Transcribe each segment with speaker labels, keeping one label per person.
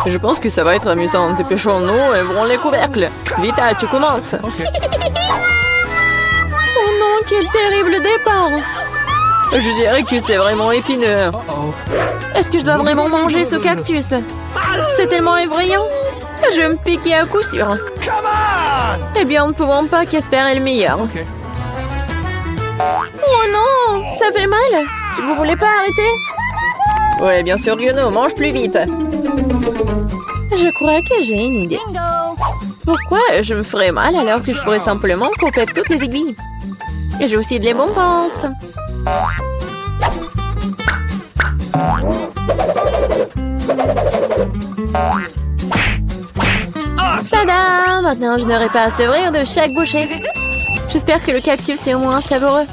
Speaker 1: Je pense que ça va être amusant. Dépêchons-nous et ouvrons les couvercles. Vita, tu commences.
Speaker 2: Okay.
Speaker 1: Oh non, quel terrible départ. Je dirais que c'est vraiment épineux. Est-ce que je dois vraiment manger ce cactus? C'est tellement effrayant. Je vais me piquer à coup sûr. Eh bien, nous ne pouvons pas qu'espérer le meilleur.
Speaker 2: Okay.
Speaker 1: Oh non, ça fait mal. Vous voulez pas arrêter? Ouais, bien sûr que non, mange plus vite. Je crois que j'ai une idée. Pourquoi je me ferais mal alors que je pourrais simplement couper toutes les aiguilles? Et j'ai aussi de les bonbons. Tada! Maintenant, je n'aurai pas à s'ouvrir de chaque bouchée. J'espère que le cactus est au moins savoureux.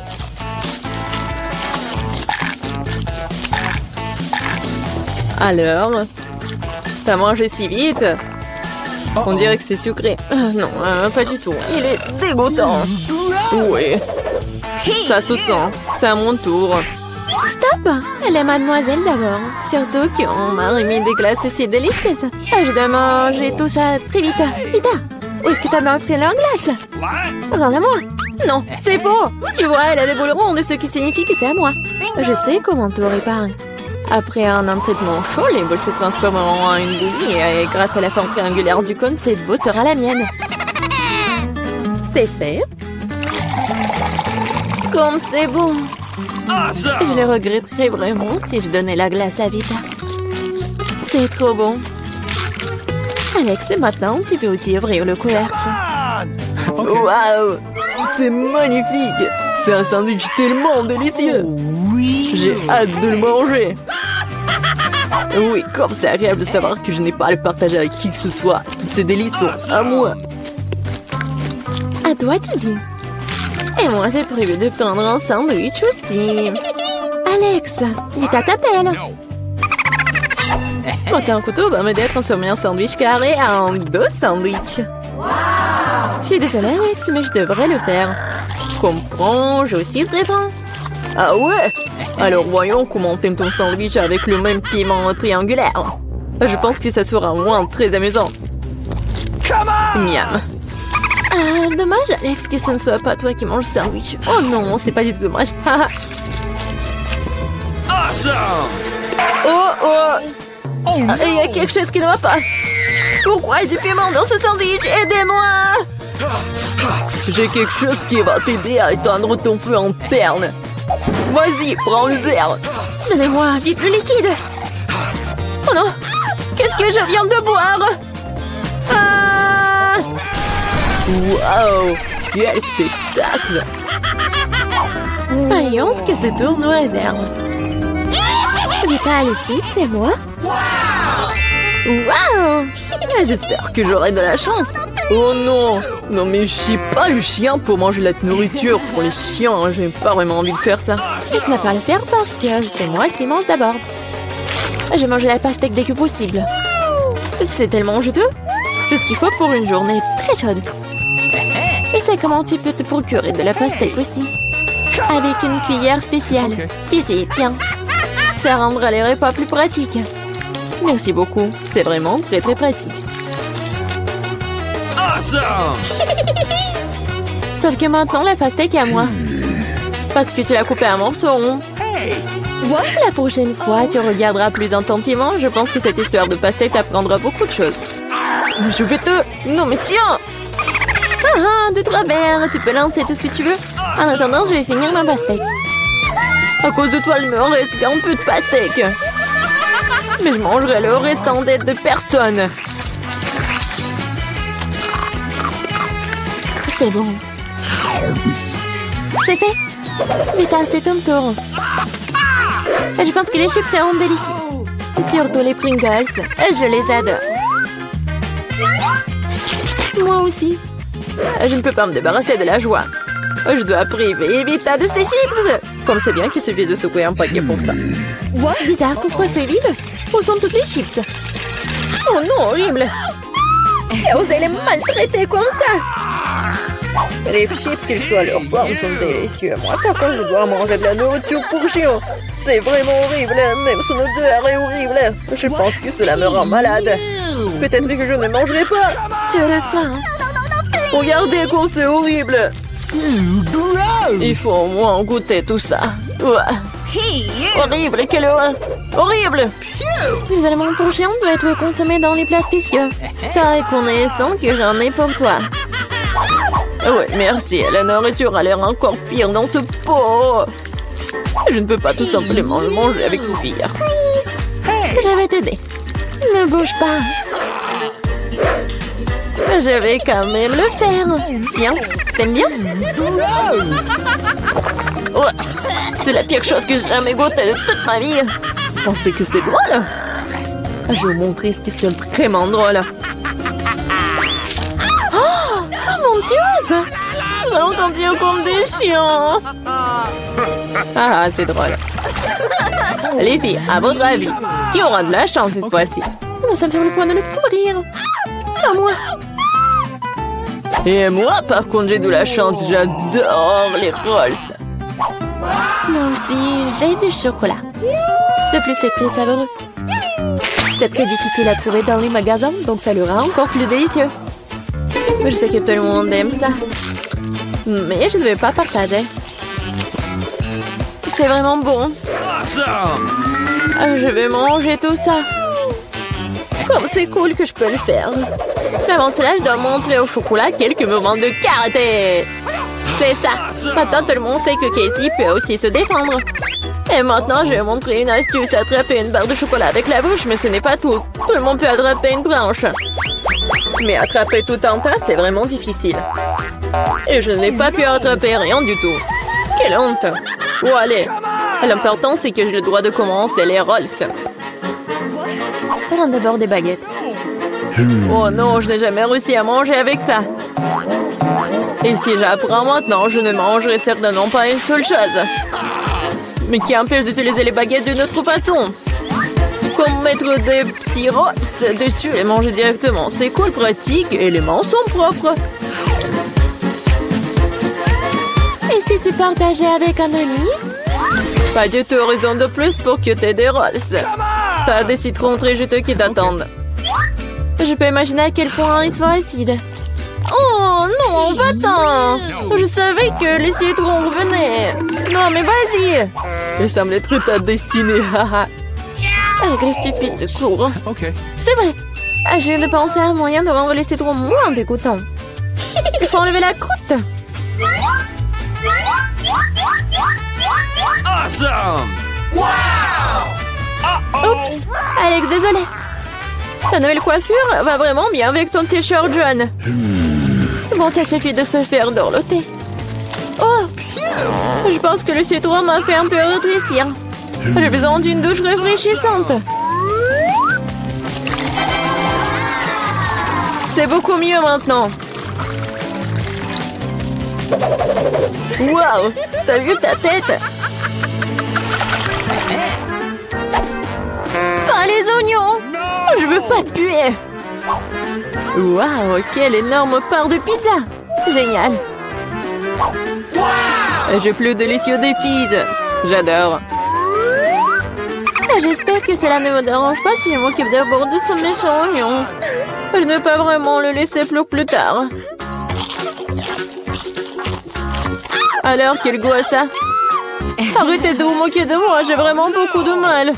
Speaker 1: Alors, t'as mangé si vite? On dirait que c'est sucré. Non, pas du tout. Il est dégoûtant. Oui. Ça se sent. C'est à mon tour. Stop! Elle est mademoiselle d'abord. Surtout qu'on m'a remis des glaces si délicieuses. Je dois manger tout ça très vite. Vita, où est-ce que t'as bien pris leur glace? Regarde-moi. Non, c'est faux. Tu vois, elle a des boules rondes, ce qui signifie que c'est à moi. Je sais comment tout réparer. Après un traitement chaud, les boules se transformeront en une bouillie et grâce à la forme triangulaire du cône, cette boule sera la mienne. C'est fait. Comme c'est bon. Je le regretterais vraiment si je donnais la glace à Vita. C'est trop bon. Alex, maintenant, tu peux aussi ouvrir le couvercle. Waouh! C'est magnifique! C'est un sandwich tellement délicieux! J'ai hâte de le manger! Oui, comme c'est agréable de savoir que je n'ai pas à le partager avec qui que ce soit. Toutes ces délices sont à moi. À toi, tu dis. Et moi, j'ai prévu de prendre un sandwich aussi. Alex, Vita t'appelle. Monter un couteau va m'aider à transformer un sandwich carré en 2 sandwichs. Je suis désolée, Alex, mais je devrais le faire. Comprends, j'ai aussi ce rêvant. Ah ouais? Alors voyons comment t'aimes ton sandwich avec le même piment triangulaire. Je pense que ça sera au moins très amusant. Miam. Dommage, Alex, que ce ne soit pas toi qui manges le sandwich. Oh non, c'est pas du tout dommage. Oh! Il y a quelque chose qui ne va pas. Pourquoi il y a du piment dans ce sandwich? Aidez-moi! J'ai quelque chose qui va t'aider à éteindre ton feu interne. Vas-y, prends le verre. Donnez-moi vite le liquide. Oh non! Qu'est-ce que je viens de boire? Ah! Wow! Quel spectacle! Voyons ce que ce tour nous réserve. Vita, les chips, c'est moi? Wow! J'espère que j'aurai de la chance. Oh non! Non mais je suis pas le chien pour manger la nourriture pour les chiens. J'ai pas vraiment envie de faire ça. Et tu n'as pas à le faire parce que c'est moi qui mange d'abord. Je vais manger la pastèque dès que possible. C'est tellement juteux. Tout ce qu'il faut pour une journée très chaude. Je sais comment tu peux te procurer de la pastèque aussi. Avec une cuillère spéciale. Ici, tiens. Ça rendra les repas plus pratiques. Merci beaucoup. C'est vraiment très très pratique. Sauf que maintenant, la pastèque est à moi. Parce que tu l'as coupée en morceaux ronds. La prochaine fois, tu regarderas plus attentivement. Je pense que cette histoire de pastèque t'apprendra beaucoup de choses. Je vais te... Non mais tiens! De travers, tu peux lancer tout ce que tu veux. En attendant, je vais finir ma pastèque. À cause de toi, il me reste qu'un peu de pastèque. Mais je mangerai le restant d'aide de personne. C'est bon. C'est fait. Vita, c'est ton tour. Je pense que les chips seront délicieux. Surtout les Pringles. Je les adore. Moi aussi. Je ne peux pas me débarrasser de la joie. Je dois priver Vita de ses chips. Comme c'est bien qu'il suffit de secouer un paquet pour ça. Bizarre, pourquoi c'est vide? Où sont toutes les chips? Oh non, horrible. Qui a osé les maltraiter comme ça? Les chips, qu'ils soient à leur forme, sont délicieux. Moi, par contre, je dois manger de la nourriture pour chien. C'est vraiment horrible. Même son odeur est horrible. Je pense que cela me rend malade. Peut-être que je ne mangerai pas. Tu as la faim. Regardez comme c'est horrible. Il faut au moins goûter tout ça. Horrible, quelle horreur. Horrible.
Speaker 2: Les aliments pour chiens doivent être consommés dans les plats spéciaux. C'est reconnaissant que j'en ai pour toi.
Speaker 1: Ouais, merci. La nourriture a l'air encore pire dans ce pot. Je ne peux pas tout simplement le manger avec cuillère.
Speaker 2: Je vais t'aider. Ne bouge pas.
Speaker 1: Je vais quand même le faire.
Speaker 2: Tiens, t'aimes bien?
Speaker 1: Ouais, c'est la pire chose que j'ai jamais goûtée de toute ma vie. Pensez que c'est drôle? Je vais vous montrer ce qui est vraiment drôle.
Speaker 2: Oh mon Dieu!
Speaker 1: Nous allons sentir comme des chiens. Ah, c'est drôle. Les filles, à votre avis, qui aura de la chance cette fois-ci?
Speaker 2: Nous sommes sur le point de le courir. À moi.
Speaker 1: Et moi, par contre, j'ai de la chance. J'adore les rolls.
Speaker 2: Moi aussi, j'ai du chocolat. De plus, c'est très savoureux. C'est très difficile à trouver dans les magasins, donc ça le rend encore plus délicieux.
Speaker 1: Je sais que tout le monde aime ça. Mais je ne vais pas partager. C'est vraiment bon. Je vais manger tout ça. Comme c'est cool que je peux le faire. Mais avant cela, je dois montrer au chocolat quelques moments de karaté. C'est ça. Maintenant, tout le monde sait que Casey peut aussi se défendre. Et maintenant, je vais montrer une astuce. Attraper une barre de chocolat avec la bouche, mais ce n'est pas tout. Tout le monde peut attraper une branche. Mais attraper tout un tas, c'est vraiment difficile. Et je n'ai pas pu attraper rien du tout. Quelle honte. Oh, allez. L'important, c'est que j'ai le droit de commencer les rolls.
Speaker 2: Prends d'abord des baguettes.
Speaker 1: Oh non, je n'ai jamais réussi à manger avec ça. Et si j'apprends maintenant, je ne mangerai certainement pas une seule chose. Mais qui empêche d'utiliser les baguettes d'une autre façon? Comme mettre des petits rolls dessus et manger directement. C'est cool, pratique et les mains sont propres.
Speaker 2: Et si tu partageais avec un ami?
Speaker 1: Pas du tout raison de plus pour que tu aies des rolls. T'as des citrons très juteux qui t'attendent.
Speaker 2: Je peux imaginer à quel point ils sont acides. Oh non, va-t'en! Je savais que les citrons revenaient. Non, mais vas-y!
Speaker 1: Il semble être ta destinée.
Speaker 2: Avec le stupide cours. C'est vrai. Je viens de penser à un moyen de rendre les citrons moins dégoûtants. Il faut enlever la croûte.
Speaker 3: Awesome!
Speaker 2: Oups! Alex, désolé.
Speaker 1: Ta nouvelle coiffure va vraiment bien avec ton t-shirt jaune.
Speaker 2: Bon, ça suffit de se faire dorloter.
Speaker 1: Oh! Je pense que le citron m'a fait un peu rétrécir. J'ai besoin d'une douche rafraîchissante. C'est beaucoup mieux maintenant. Waouh! T'as vu ta tête? Pas les oignons! Je veux pas puer! Waouh! Quelle énorme part de pizza! Génial! J'ai plus délicieux des pizzas. J'adore.
Speaker 2: J'espère que cela ne me dérange pas si je m'occupe d'abord de ce méchant oignon.
Speaker 1: Je ne peux pas vraiment le laisser plus tard. Alors, quel goût a ça? Arrêtez de vous moquer de moi, j'ai vraiment beaucoup de mal.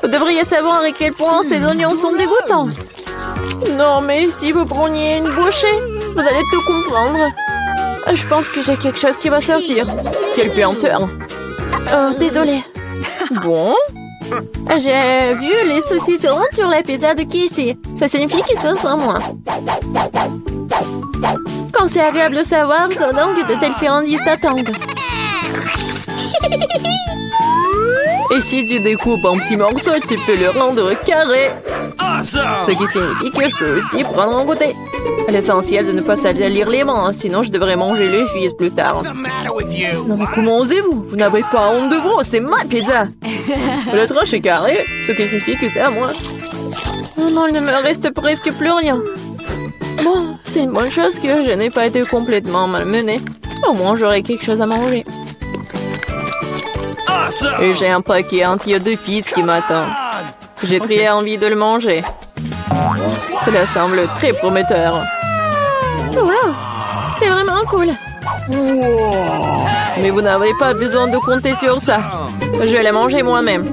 Speaker 1: Vous devriez savoir à quel point ces oignons sont dégoûtants. Non, mais si vous preniez une bouchée, vous allez tout comprendre. Je pense que j'ai quelque chose qui va sortir. Quelle puanteur.
Speaker 2: Oh, désolée.
Speaker 1: Bon.
Speaker 2: J'ai vu les saucisses rondes sur la pizza de Casey. Ça signifie qu'ils sont sans moi.
Speaker 1: Quand c'est agréable de savoir, c'est donc que de telles friandises t'attendent. Et si tu découpes en petits morceaux, tu peux le rendre carré. Ce qui signifie que je peux aussi prendre un goûter. L'essentiel de ne pas salir les mains, sinon je devrais manger les fils plus tard. Non mais comment osez-vous? Vous n'avez pas honte de vous, c'est ma pizza. Le tranche est carré, ce qui signifie que c'est à moi.
Speaker 2: Oh non, il ne me reste presque plus rien.
Speaker 1: Bon, c'est une bonne chose que je n'ai pas été complètement malmenée. Au moins, j'aurai quelque chose à manger. Et j'ai un paquet entier de fils qui m'attend. J'ai très envie de le manger. Cela semble très prometteur.
Speaker 2: Wow, c'est vraiment cool.
Speaker 1: Mais vous n'avez pas besoin de compter sur ça. Je vais les manger moi-même.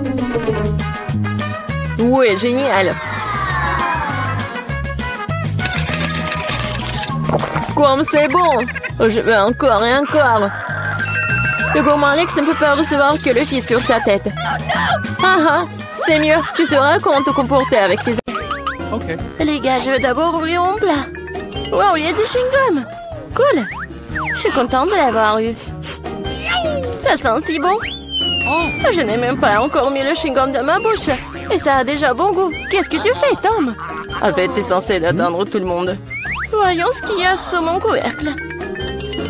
Speaker 1: Ouais, génial. Comme c'est bon. Je veux encore et encore. Le gourmand Alex ne peut pas recevoir que le fils sur sa tête. Ah ah, c'est mieux. Tu sauras comment te comporter avec tes amis.
Speaker 2: Okay. Les gars, je vais d'abord ouvrir mon plat. Wow, il y a du chewing-gum. Cool. Je suis contente de l'avoir eu. Ça sent si bon. Je n'ai même pas encore mis le chewing-gum dans ma bouche. Et ça a déjà bon goût. Qu'est-ce que tu fais, Tom?
Speaker 1: En fait, t'es censé d'atteindre tout le monde.
Speaker 2: Voyons ce qu'il y a sur mon couvercle.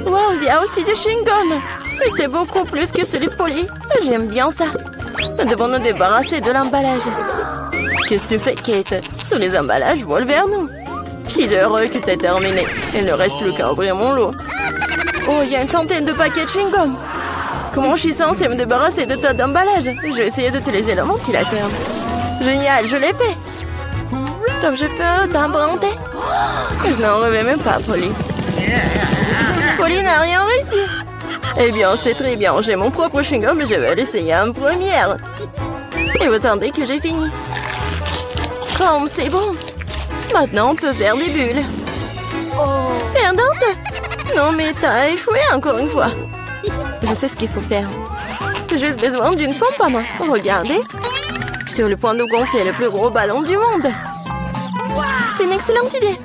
Speaker 2: Wow, il y a aussi du chewing-gum. Mais c'est beaucoup plus que celui de Polly. J'aime bien ça. Nous devons nous débarrasser de l'emballage. Qu'est-ce que tu fais, Kate? Tous les emballages volent vers nous. Je suis heureux que tu aies terminé. Il ne reste plus qu'à ouvrir mon lot. Oh, il y a une centaine de paquets de chewing-gum. Comment je suis censée me débarrasser de tas d'emballages? Je vais essayer d'utiliser le ventilateur. Génial, je l'ai fait. Comme je peux t'emprunter? Je n'en reviens même pas, Polly. Polly n'a rien réussi. Eh bien, c'est très bien. J'ai mon propre chewing-gum et je vais l'essayer en première. Et vous attendez que j'ai fini. Comme c'est bon. Maintenant, on peut faire des bulles. Perdante? Non, mais t'as échoué encore une fois. Je sais ce qu'il faut faire. J'ai juste besoin d'une pompe à main. Regardez. Je suis sur le point de gonfler le plus gros ballon du monde. C'est une excellente idée.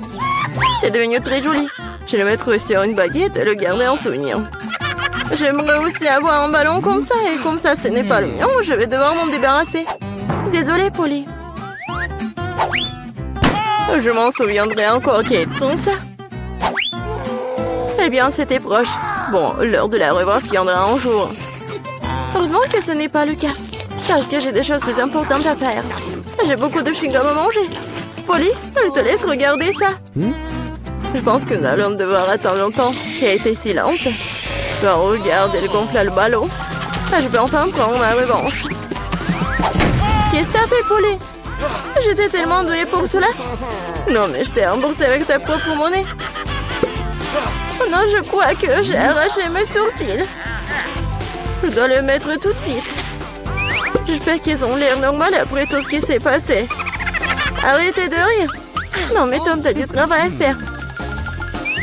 Speaker 2: C'est devenu très joli. Je vais le mettre sur une baguette et le garder en souvenir. J'aimerais aussi avoir un ballon comme ça. Et comme ça, ce n'est pas le mien, je vais devoir m'en débarrasser. Désolée, Polly. Je m'en souviendrai encore, Kate, comme ça. Eh bien, c'était proche. Bon, l'heure de la revanche viendra un jour. Heureusement que ce n'est pas le cas. Parce que j'ai des choses plus importantes à faire. J'ai beaucoup de chewing-gum à manger. Polly, je te laisse regarder ça. Je pense que nous allons devoir attendre longtemps. Qui a été si lente. Ben, regarde, elle gonfle le ballon. Je peux enfin prendre ma revanche. Qu'est-ce que t'as fait, Polly? J'étais tellement douée pour cela. Non, mais je t'ai remboursé avec ta propre monnaie. Oh non, je crois que j'ai arraché mes sourcils. Je dois le mettre tout de suite. J'espère qu'ils ont l'air normal après tout ce qui s'est passé. Arrêtez de rire. Non, mais Tom, t'as du travail à faire.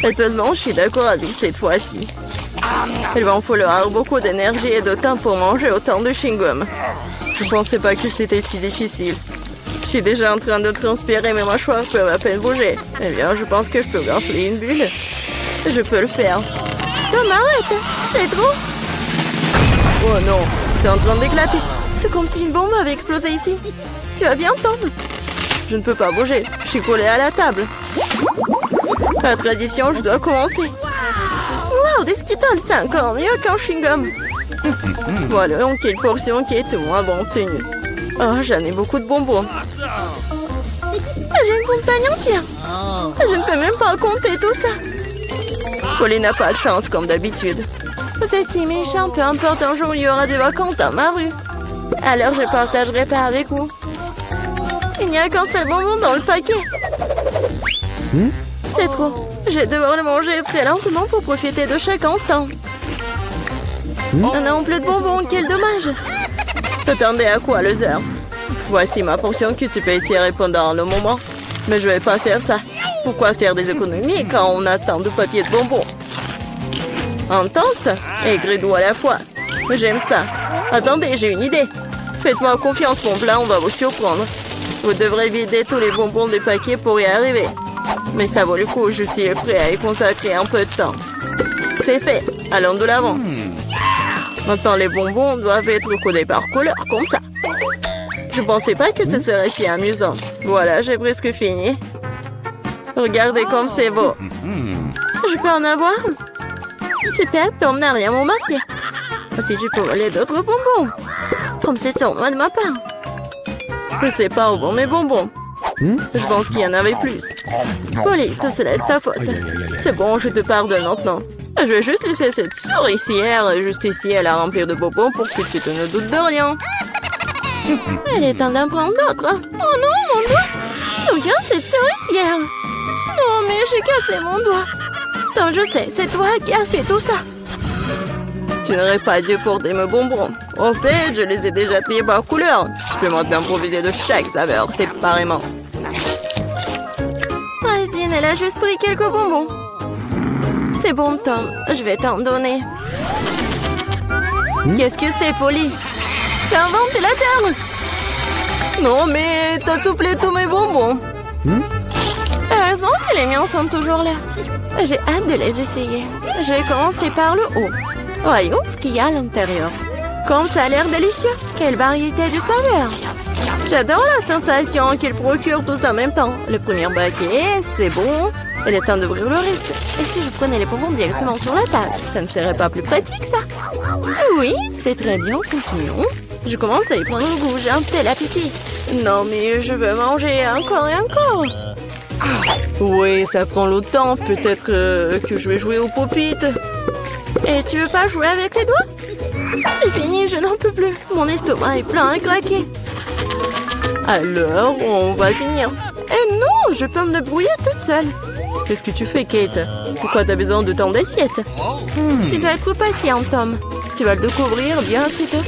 Speaker 2: Étonnamment, je suis d'accord avec cette fois-ci. Il va en falloir beaucoup d'énergie et de temps pour manger autant de chewing-gum. Je ne pensais pas que c'était si difficile. Je suis déjà en train de transpirer, mes mâchoires peuvent à peine bouger. Eh bien, je pense que je peux gonfler une bulle. Je peux le faire. Tom, arrête! C'est trop! Oh non, c'est en train d'éclater. C'est comme si une bombe avait explosé ici. Tu vas bien, Tom? Je ne peux pas bouger. Je suis collée à la table. La tradition, je dois commencer. Wow, des Skittles, c'est encore mieux qu'un chewing-gum. Voilà, donc quelle portion qui est moins bon obtenue. Oh, j'en ai beaucoup de bonbons. J'ai une montagne entière. Je ne peux même pas compter tout ça. Polly n'a pas de chance, comme d'habitude. Vous êtes si méchant, peu importe, un jour il y aura des vacances dans ma rue. Alors je partagerai pas avec vous. Il n'y a qu'un seul bonbon dans le paquet. C'est trop. Je vais devoir le manger très lentement pour profiter de chaque instant. On n'a plus de bonbons, quel dommage. T'attendais à quoi, Loser? Voici ma portion que tu peux étirer pendant le moment. Mais je vais pas faire ça. Pourquoi faire des économies quand on a tant de papier de bonbons? Intense et gris-doux à la fois. J'aime ça. Attendez, j'ai une idée. Faites-moi confiance, mon plat, on va vous surprendre. Vous devrez vider tous les bonbons des paquets pour y arriver. Mais ça vaut le coup, je suis prêt à y consacrer un peu de temps. C'est fait, allons de l'avant. Maintenant, les bonbons doivent être codés par couleur, comme ça. Je pensais pas que ce serait si amusant. Voilà, j'ai presque fini. Regardez comme c'est beau. Je peux en avoir? Super, Tom n'a rien remarqué. Si tu peux voler d'autres bonbons. Comme c'est sournois de ma part. Je sais pas où vont mes bonbons. Je pense qu'il y en avait plus. Polly, tout cela est ta faute. C'est bon, je te pardonne maintenant. Je vais juste laisser cette souricière juste ici à la remplir de bonbons pour que tu te ne doutes de rien. Elle est temps d'en prendre d'autres. Oh non, mon doigt! D'où vient cette souricière? Non, mais j'ai cassé mon doigt. Tant je sais, c'est toi qui as fait tout ça. Tu n'aurais pas dû porter mes bonbons. Au fait, je les ai déjà triés par couleur. Je peux maintenant improviser de chaque saveur séparément. Aldine, elle a juste pris quelques bonbons. C'est bon, Tom. Je vais t'en donner. Qu'est-ce que c'est, Polly? C'est un ventilateur! Non, mais t'as soufflé tous mes bonbons. Heureusement que les miens sont toujours là. J'ai hâte de les essayer. Je vais commencer par le haut. Voyons ce qu'il y a à l'intérieur. Comme ça a l'air délicieux. Quelle variété de saveurs. J'adore la sensation qu'il procure tous en même temps. Le premier baquet, c'est bon. Il est temps d'ouvrir le reste. Et si je prenais les bonbons directement sur la table, ça ne serait pas plus pratique, ça? Oui, c'est très bien. Continuons. Je commence à y prendre goût. J'ai un tel appétit. Non, mais je veux manger encore et encore.
Speaker 1: Oui, ça prend le temps. Peut-être que je vais jouer au pop-it.
Speaker 2: Et tu veux pas jouer avec les doigts? C'est fini, je n'en peux plus. Mon estomac est plein à craquer.
Speaker 1: Alors, on va finir.
Speaker 2: Eh non, je peux me débrouiller toute seule.
Speaker 1: Qu'est-ce que tu fais, Kate? Pourquoi t'as besoin de tant d'assiettes?
Speaker 2: Tu dois être patient, Tom. Tu vas le découvrir bien assez tôt.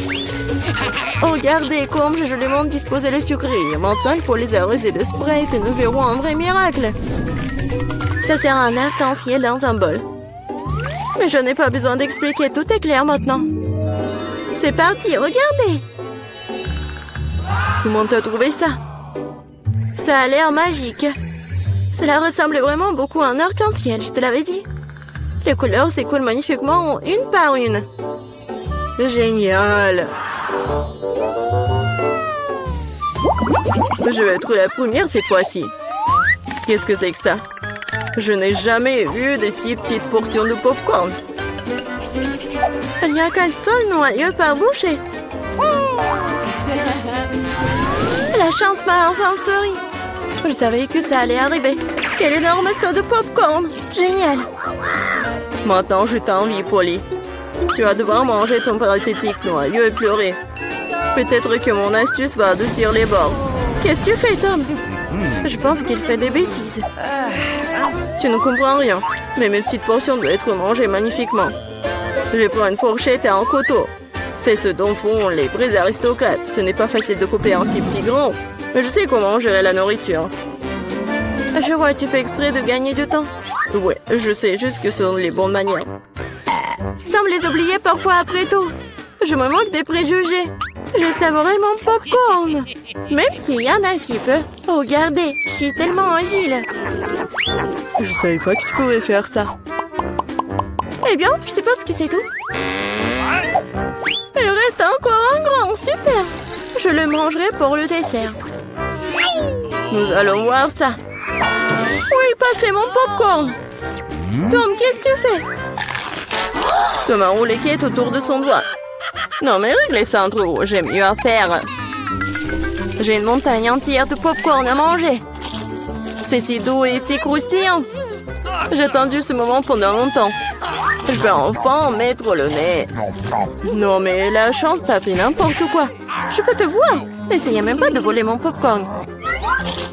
Speaker 2: Oh, regardez comme j'ai joliment disposé les sucreries. Maintenant, il faut les arroser de Sprite et nous verrons un vrai miracle. Ça sert à un arc-en-ciel dans un bol. Mais je n'ai pas besoin d'expliquer, tout est clair maintenant. C'est parti, regardez.
Speaker 1: Comment t'as trouvé ça?
Speaker 2: Ça a l'air magique. Cela ressemble vraiment beaucoup à un arc-en-ciel, je te l'avais dit. Les couleurs s'écoulent magnifiquement une par une.
Speaker 1: Génial! Je vais être la première cette fois-ci. Qu'est-ce que c'est que ça? Je n'ai jamais vu de si petites portions de popcorn.
Speaker 2: Il n'y a qu'un seul noyau par bouchée. La chance m'a enfin souri. Je savais que ça allait arriver. Quel énorme saut de popcorn! Génial!
Speaker 1: Maintenant, je t'envie, Polly. Tu vas devoir manger ton pathétique noyau et pleurer. Peut-être que mon astuce va adoucir les bords.
Speaker 2: Qu'est-ce que tu fais, Tom? Je pense qu'il fait des bêtises.
Speaker 1: Tu ne comprends rien, mais mes petites portions doivent être mangées magnifiquement. Je vais prendre une fourchette et un couteau. C'est ce dont font les vrais aristocrates. Ce n'est pas facile de couper un si petit grand, mais je sais comment gérer la nourriture.
Speaker 2: Je vois, tu fais exprès de gagner du temps.
Speaker 1: Ouais, je sais juste que ce sont les bonnes manières.
Speaker 2: Tu sembles les oublier parfois après tout. Je me moque des préjugés. Je savourais mon popcorn. Même s'il y en a si peu. Oh, regardez, je suis tellement agile.
Speaker 1: Je savais pas que tu pouvais faire ça.
Speaker 2: Eh bien, je suppose que c'est tout. Il reste encore un grand, super. Je le mangerai pour le dessert.
Speaker 1: Nous allons voir ça.
Speaker 2: Oui, passez mon popcorn. Tom, qu'est-ce que tu fais?
Speaker 1: Tom a roulé Kate autour de son doigt. Non, mais réglez ça entre vous, j'ai mieux à faire.
Speaker 2: J'ai une montagne entière de popcorn à manger.
Speaker 1: C'est si doux et si croustillant. J'ai attendu ce moment pendant longtemps. Je vais enfin en mettre le nez. Non, mais la chance t'a fait n'importe quoi.
Speaker 2: Je peux te voir. N'essayez même pas de voler mon popcorn.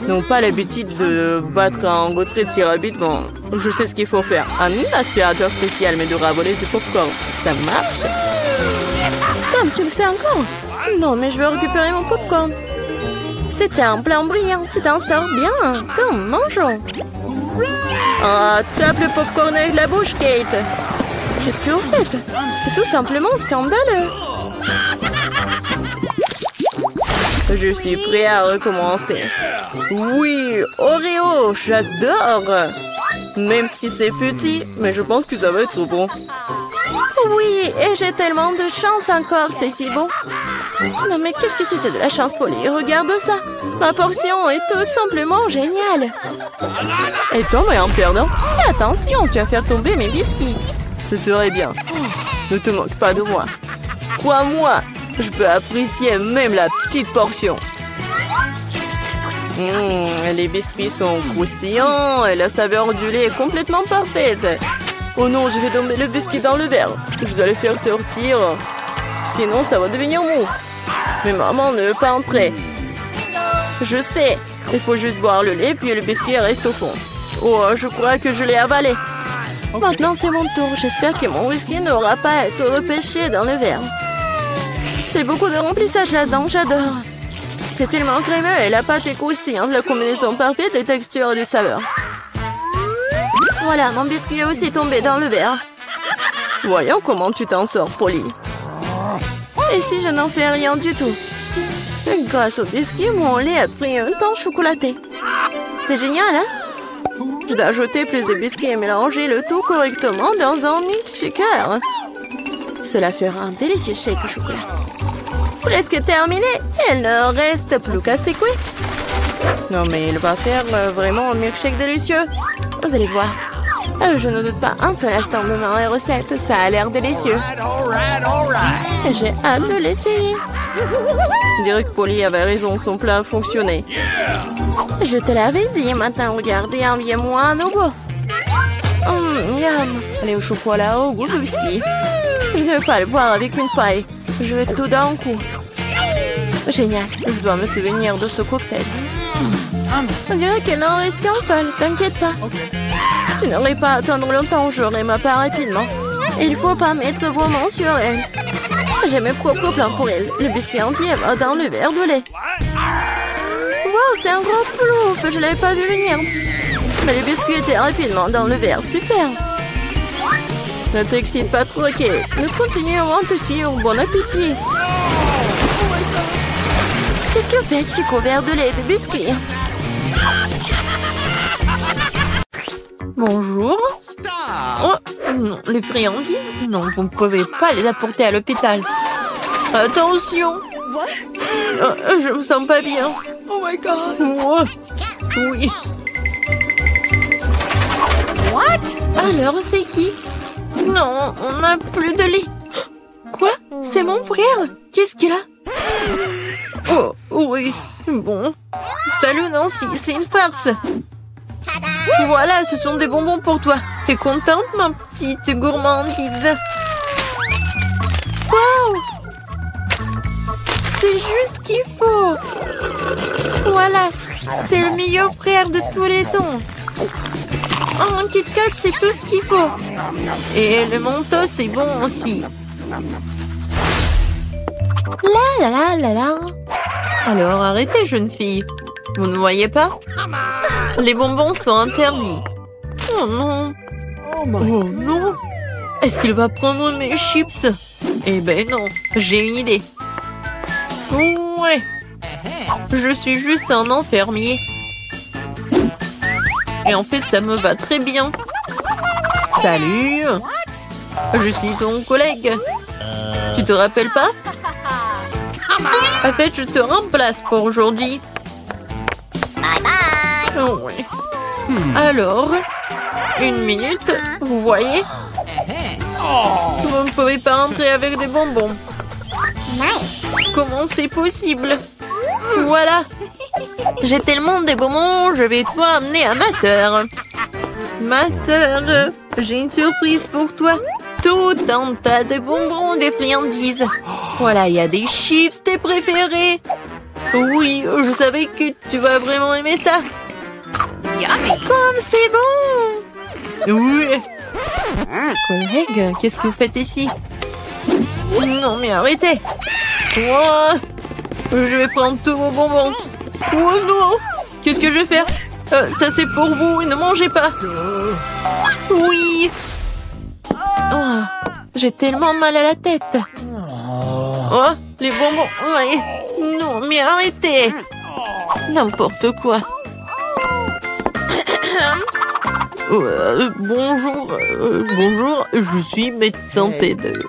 Speaker 1: N'ont pas l'habitude de battre un gouttier de si rapidement. Je sais ce qu'il faut faire. Un aspirateur spécial mais de raboler du popcorn. Ça marche.
Speaker 2: Tom, tu le fais encore? Non, mais je veux récupérer mon popcorn. C'était un plan brillant. Tu t'en sors bien. Tom, mangeons.
Speaker 1: Ah, tape le popcorn avec la bouche, Kate.
Speaker 2: Qu'est-ce que vous faites? C'est tout simplement scandaleux.
Speaker 1: Je suis prêt à recommencer. Oui, Oreo, j'adore. Même si c'est petit, mais je pense que ça va être bon.
Speaker 2: Oui, et j'ai tellement de chance encore, c'est si bon. Non, mais qu'est-ce que tu sais de la chance, Polly? Regarde ça. Ma portion est tout simplement géniale.
Speaker 1: Et Tom est un perdant.
Speaker 2: Et attention, tu vas faire tomber mes biscuits.
Speaker 1: Ce serait bien. Ne te moque pas de moi. Crois-moi, je peux apprécier même la petite portion. Les biscuits sont croustillants et la saveur du lait est complètement parfaite. Oh non, je vais tomber le biscuit dans le verre. Je dois le faire sortir. Sinon, ça va devenir mou. Mais maman ne veut pas entrer. Je sais. Il faut juste boire le lait, puis le biscuit reste au fond. Oh, je crois que je l'ai avalé. Maintenant, c'est mon tour. J'espère que mon whisky n'aura pas à être repêché dans le verre. C'est beaucoup de remplissage là-dedans, j'adore. C'est tellement crémeux et la pâte est croustillante. La combinaison parfaite de texture et de saveur. Voilà, mon biscuit est aussi tombé dans le verre. Voyons comment tu t'en sors, Polly. Et si je n'en fais rien du tout? Grâce au biscuit, mon lait a pris un temps chocolaté. C'est génial, hein? Je dois ajouter plus de biscuits et mélanger le tout correctement dans un milkshaker. Cela fera un délicieux shake au chocolat. Presque terminé. Il ne reste plus qu'à secouer. Non, mais il va faire vraiment un milkshake délicieux. Vous allez voir. Je ne doute pas un seul instant de ma recette. Ça a l'air délicieux. J'ai hâte de l'essayer. Je dirais que Polly avait raison. Son plat a fonctionné. Je te l'avais dit. Maintenant, regardez, enviez-moi un nouveau. Miam. Allez, au chocolat, au goût de biscuit. Je ne vais pas le boire avec une paille. Je vais tout d'un coup. Génial. Je dois me souvenir de ce cocktail. On dirait qu'il n'en reste qu'un seul. T'inquiète pas. Tu n'aurais pas à attendre longtemps. J'aurai ma part rapidement. Il ne faut pas mettre vos mains sur elle. J'ai mes propres plans pour elle. Le biscuit entier va dans le verre de lait. Wow, c'est un gros plouf. Je ne l'avais pas vu venir. Mais le biscuit était rapidement dans le verre. Super. Ne t'excite pas trop, ok. Nous continuerons à te suivre. Bon appétit. Qu'est-ce que fait Chico? Verre de lait et de biscuits. Bonjour. Oh, non, les friandises? Non, vous ne pouvez pas les apporter à l'hôpital. Attention. Je me sens pas bien. Oh my god. Oui. What? Alors, c'est qui? Non, on n'a plus de lait. Quoi? C'est mon frère? Qu'est-ce qu'il a? Oh, oui. Bon. Salut Nancy, c'est une farce. Voilà, ce sont des bonbons pour toi. T'es contente, ma petite gourmandise? Wow! C'est juste ce qu'il faut. Voilà, c'est le meilleur frère de tous les temps. Oh, un Kit Kat, c'est tout ce qu'il faut. Et le Mentos, c'est bon aussi. La la la la la. Alors, arrêtez, jeune fille. Vous ne voyez pas? Les bonbons sont interdits. Oh non. Oh non. Est-ce qu'il va prendre mes chips? Eh ben non, j'ai une idée. Ouais. Je suis juste un enfermier. Et en fait, ça me va très bien. Salut. Je suis ton collègue. Tu te rappelles pas? En fait, je te remplace pour aujourd'hui. Ouais. Alors, une minute, vous voyez? Vous ne pouvez pas entrer avec des bonbons. Comment c'est possible? Voilà. J'ai tellement de bonbons, je vais tout amener à ma sœur. Ma sœur, j'ai une surprise pour toi. Tout un tas de bonbons, des friandises. Voilà, il y a des chips, tes préférés. Oui, je savais que tu vas vraiment aimer ça. Comme c'est bon! Oui! Collègue, qu'est-ce que vous faites ici? Non, mais arrêtez! Oh, je vais prendre tous vos bonbons. Oh non! Qu'est-ce que je vais faire? Ça c'est pour vous, ne mangez pas! Oui! Oh, j'ai tellement mal à la tête! Oh, les bonbons! Ouais. Non, mais arrêtez! N'importe quoi! Bonjour, bonjour, je suis médecin TED.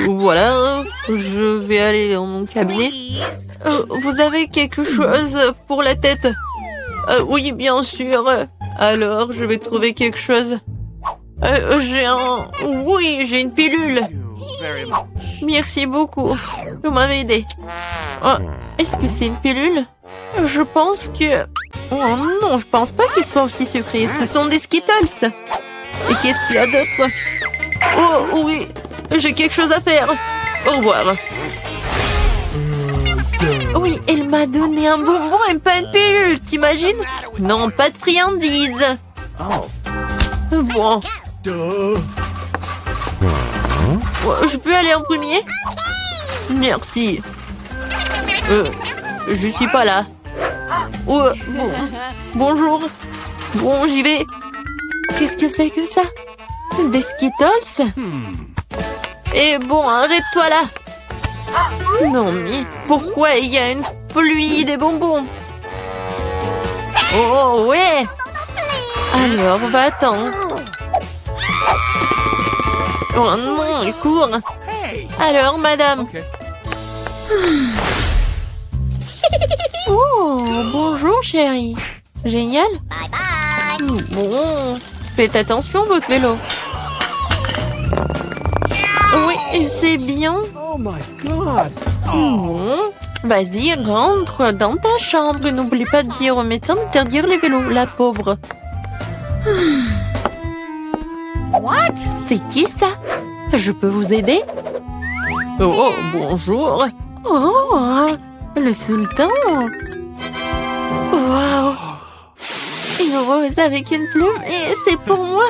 Speaker 1: Voilà, je vais aller dans mon cabinet. Vous avez quelque chose pour la tête? Oui, bien sûr. Alors, je vais trouver quelque chose. Oui, j'ai une pilule. Merci beaucoup. Vous m'avez aidé. Oh, est-ce que c'est une pilule?
Speaker 2: Je pense que... Oh non, je pense pas qu'ils soient aussi sucrés. Ce sont des Skittles. Et qu'est-ce qu'il y a d'autre? Oh oui, j'ai quelque chose à faire. Au revoir. Oui, elle m'a donné un bonbon et pas une pilule, t'imagines? Non, pas de friandises. Bon. Je peux aller en premier? Merci. Je suis pas là. Oh, bon. Bonjour. Bon, j'y vais. Qu'est-ce que c'est que ça? Des Skittles? Et bon, arrête-toi là. Non, mais pourquoi il y a une pluie des bonbons? Oh, ouais. Alors, va-t'en. Oh non, il court. Alors, madame. Oh, bonjour, chérie. Génial. Bon, faites attention, votre vélo. Oui, c'est bien.
Speaker 3: Oh my God.
Speaker 2: Bon, vas-y, rentre dans ta chambre. N'oublie pas de dire au médecin d'interdire les vélos, la pauvre.
Speaker 3: What?
Speaker 2: C'est qui ça? Je peux vous aider? Oh, bonjour. Oh, le sultan. Waouh. Une rose avec une plume et c'est pour moi.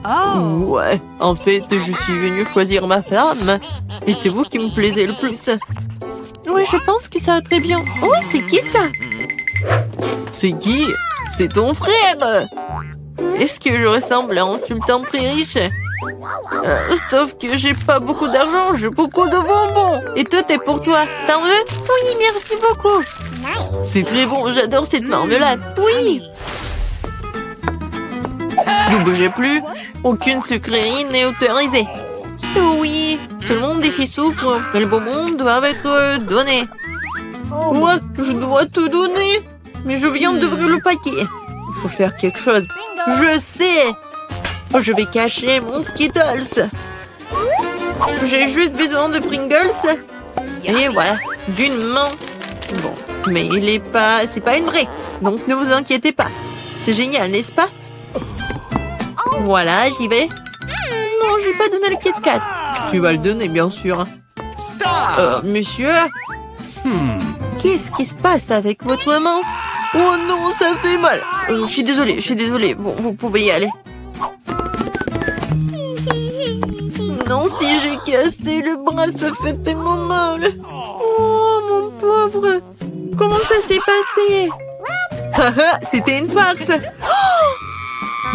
Speaker 2: Oh. Ouais, en fait, je suis venue choisir ma femme. Et c'est vous qui me plaisez le plus. Oui, je pense que ça va très bien. Oh, c'est qui ça? C'est qui? C'est ton frère. Est-ce que je ressemble à un sultan très riche? Sauf que j'ai pas beaucoup d'argent, j'ai beaucoup de bonbons. Et tout est pour toi. T'en veux? Oui, merci beaucoup. C'est très bon, j'adore cette marmelade. Oui. Ne bougez plus. Aucune sucrerie n'est autorisée. Oui, tout le monde ici souffre. Mais les bonbons doivent être donnés. Moi, je dois tout donner. Mais je viens d'ouvrir le paquet. Il faut faire quelque chose. Je sais. Je vais cacher mon Skittles. J'ai juste besoin de Pringles. Et voilà, d'une main. Bon, mais il est pas... C'est pas une vraie. Donc ne vous inquiétez pas. C'est génial, n'est-ce pas? Voilà, j'y vais. Non, j'ai pas donné le Kit Kat. Tu vas le donner, bien sûr. Monsieur? Qu'est-ce qui se passe avec votre main? Oh non, ça fait mal. Je suis désolée. Bon, vous pouvez y aller. Non, si j'ai cassé le bras, ça fait tellement mal. Oh, mon pauvre. Comment ça s'est passé? C'était une farce. Oh,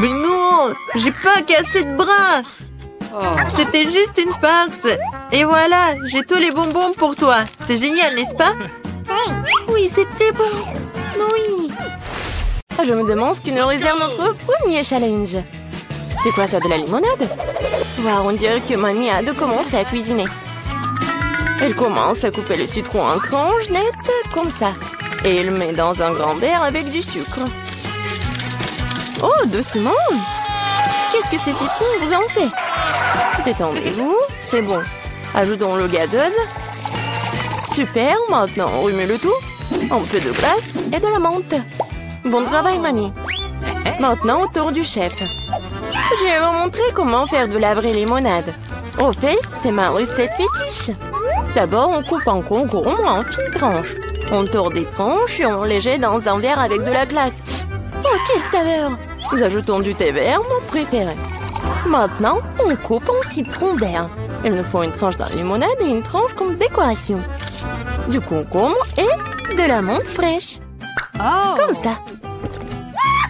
Speaker 2: mais non, j'ai pas cassé de bras. C'était juste une farce. Et voilà, j'ai tous les bonbons pour toi. C'est génial, n'est-ce pas? Oui, c'était bon. Oui. Je me demande ce que nous réserve notre premier challenge. C'est quoi ça, de la limonade? Wow, on dirait que mamie a de commencer à cuisiner. Elle commence à couper le citron en tranches nettes, comme ça. Et elle met dans un grand verre avec du sucre. Oh, doucement! Qu'est-ce que ces citrons vous en fait? Détendez-vous, c'est bon. Ajoutons l'eau gazeuse. Super, maintenant on remet le tout. Un peu de glace et de la menthe. Bon travail, mamie. Maintenant, au tour du chef. Je vais vous montrer comment faire de la vraie limonade. Au fait, c'est ma recette fétiche. D'abord, on coupe un concombre en fines tranches. On tord des tranches et on les jette dans un verre avec de la glace. Oh, quelle saveur! Nous ajoutons du thé vert, mon préféré. Maintenant, on coupe en citron vert. Il nous faut une tranche de limonade et une tranche comme décoration. Du concombre et de la menthe fraîche. Oh. Comme ça.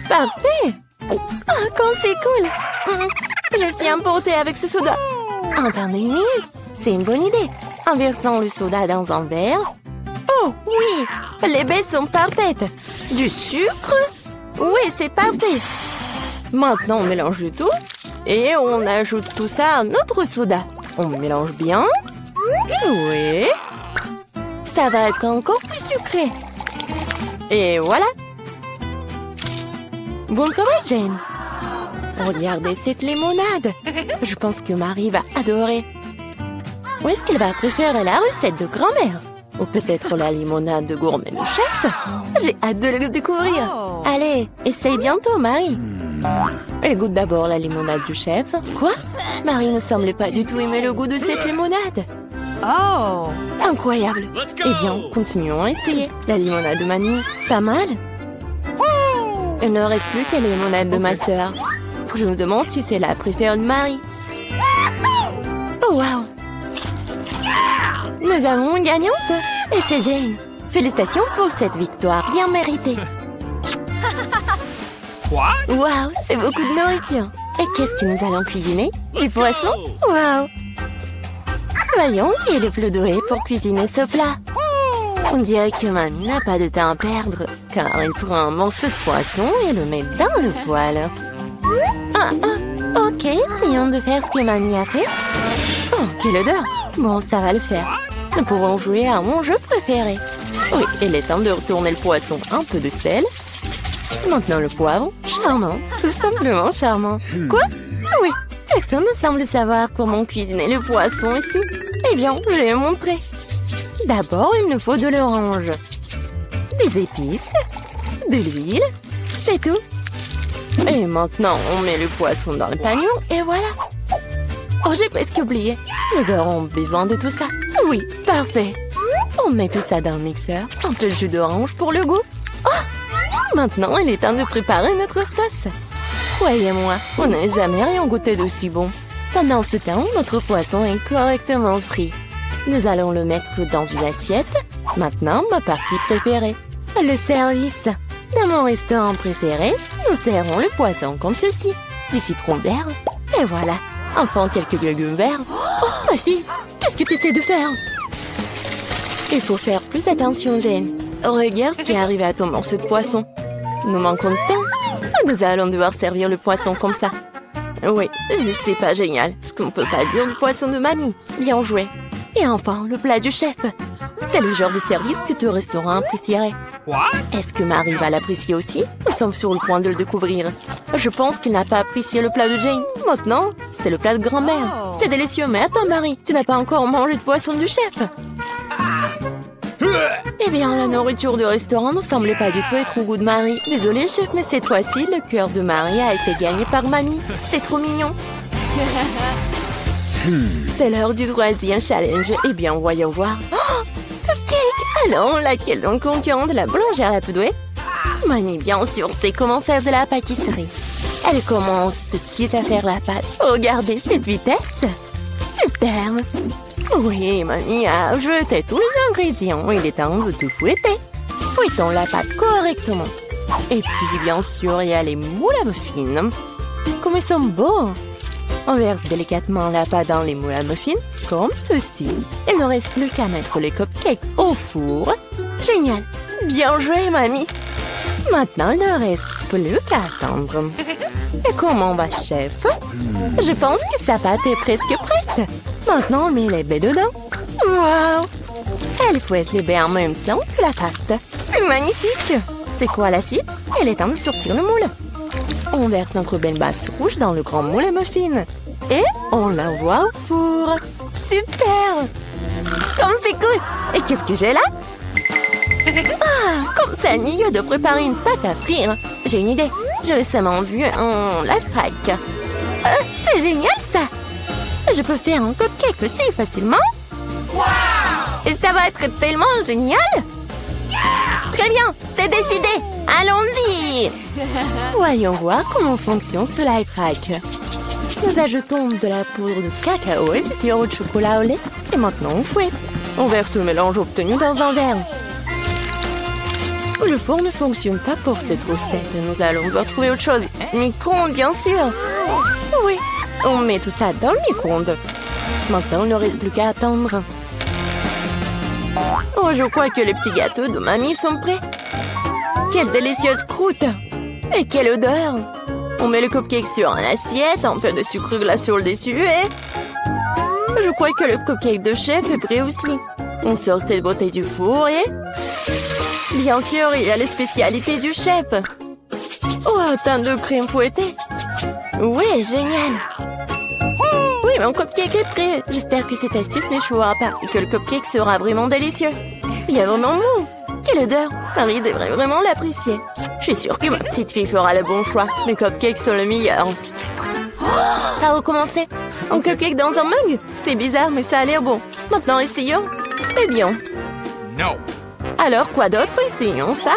Speaker 2: Parfait! Oh, comme c'est cool! Je suis emportée avec ce soda. Attendez, c'est une bonne idée. En versant le soda dans un verre. Oh, oui! Les baies sont parfaites. Du sucre? Oui, c'est parfait. Maintenant, on mélange le tout. Et on ajoute tout ça à notre soda. On mélange bien. Oui. Ça va être encore plus sucré. Et voilà. Bon travail, Jane. Regardez cette limonade. Je pense que Marie va adorer. Ou est-ce qu'elle va préférer la recette de grand-mère? Ou peut-être la limonade de gourmet du chef? J'ai hâte de le découvrir. Allez, essaye bientôt, Marie. Elle goûte d'abord la limonade du chef. Quoi? Marie ne semble pas du tout aimer le goût de cette limonade.
Speaker 1: Oh!
Speaker 2: Incroyable. Eh bien, continuons à essayer. La limonade de Mamie, pas mal. Il ne reste plus que la limonade de ma sœur. Je me demande si c'est la préférée de Marie. Oh, wow! Nous avons une gagnante. Et c'est Jane. Félicitations pour cette victoire bien méritée. Wow, c'est beaucoup de nourriture. Et qu'est-ce que nous allons cuisiner? Du poisson? Wow! Voyons qui est le plus doué pour cuisiner ce plat. On dirait que Mamie n'a pas de temps à perdre, car elle prend un morceau de poisson et le met dans le poêle. Ok, essayons de faire ce que Mamie a fait. Oh, quelle odeur! Bon, ça va le faire. Nous pouvons jouer à mon jeu préféré. Oui, il est temps de retourner le poisson. Un peu de sel. Maintenant le poivre. Charmant, tout simplement charmant. Quoi? Oui, personne ne semble savoir comment cuisiner le poisson ici. Eh bien, je vais montrer. D'abord, il nous faut de l'orange, des épices, de l'huile, c'est tout. Et maintenant, on met le poisson dans le panier et voilà. Oh, j'ai presque oublié. Nous aurons besoin de tout ça. Oui, parfait. On met tout ça dans le mixeur. Un peu de jus d'orange pour le goût. Oh! Maintenant, il est temps de préparer notre sauce. Croyez-moi, on n'a jamais rien goûté d'aussi bon. Pendant ce temps, notre poisson est correctement frit. Nous allons le mettre dans une assiette. Maintenant, ma partie préférée, le service. Dans mon restaurant préféré, nous servons le poisson comme ceci. Du citron vert. Et voilà. Enfin, quelques légumes verts. Oh, ma fille, qu'est-ce que tu essaies de faire? Il faut faire plus attention, Jane. Regarde ce qui arrive à ton morceau de poisson. Nous manquons de temps. Nous allons devoir servir le poisson comme ça. Oui, c'est pas génial. Ce qu'on ne peut pas dire du poisson de Mamie. Bien joué. Et enfin, le plat du chef. C'est le genre de service que tout restaurant apprécierait. Est-ce que Marie va l'apprécier aussi? Nous sommes sur le point de le découvrir. Je pense qu'il n'a pas apprécié le plat de Jane. Maintenant, c'est le plat de grand-mère. C'est délicieux, mais attends, Marie, tu n'as pas encore mangé de poisson du chef. Eh bien, la nourriture du restaurant ne semblait pas du tout être au goût de Marie. Désolée, chef, mais cette fois-ci, le cœur de Marie a été gagné par Mamie. C'est trop mignon. C'est l'heure du troisième challenge. Eh bien, voyons voir. Oh, cupcake! Alors, laquelle donc concurrente de la boulangère la plus douée? Mamie, bien sûr, sait comment faire de la pâtisserie. Elle commence tout de suite à faire la pâte. Regardez cette vitesse! Super! Oui, Mamie a jeté tous les ingrédients. Il est temps de tout fouetter. Fouettons la pâte correctement. Et puis, bien sûr, il y a les moules à muffins. Comme ils sont beaux! On verse délicatement la pâte dans les moules à muffins, comme ceci. Il ne reste plus qu'à mettre les cupcakes au four. Génial! Bien joué, Mamie! Maintenant, il ne reste plus qu'à attendre. Et comment va, chef? Je pense que sa pâte est presque prête. Maintenant, on met les baies dedans. Wow! Elle fouette les baies en même temps que la pâte. C'est magnifique! C'est quoi la suite? Il est temps de sortir le moule. On verse notre belle base rouge dans le grand moule à muffins. Et on l'envoie au four. Super! Comme c'est cool! Et qu'est-ce que j'ai là? Ah, comme ça, Nia de préparer une pâte à frire. J'ai une idée. J'ai récemment vu un lifehack. C'est génial, ça! Je peux faire un cupcake aussi facilement. Wow! Et ça va être tellement génial! Yeah! Très bien, c'est décidé. Allons-y! Voyons voir comment fonctionne ce lifehack. Nous ajoutons de la poudre de cacao et du sirop de chocolat au lait. Et maintenant, on fouette. On verse le mélange obtenu dans un verre. Le four ne fonctionne pas pour cette recette. Nous allons devoir trouver autre chose. Micro-ondes, bien sûr. Oui, on met tout ça dans le micro-ondes. Maintenant, il ne reste plus qu'à attendre. Oh, je crois que les petits gâteaux de Mamie sont prêts. Quelle délicieuse croûte! Et quelle odeur! On met le cupcake sur une assiette, un peu de sucre glace sur le dessus et... Je crois que le cupcake de chef est prêt aussi. On sort cette beauté du four et... Bien sûr, il y a les spécialités du chef. Oh, autant de crème fouettée. Oui, génial. Oui, mon cupcake est prêt. J'espère que cette astuce n'échouera pas et que le cupcake sera vraiment délicieux. Il est vraiment bon. Quelle odeur! Marie devrait vraiment l'apprécier. Je suis sûre que ma petite fille fera le bon choix. Les cupcakes sont le meilleur. À recommencer. Un cupcake dans un mug? C'est bizarre, mais ça a l'air bon. Maintenant, essayons. Eh bien.
Speaker 3: No.
Speaker 2: Alors, quoi d'autre? Essayons ça.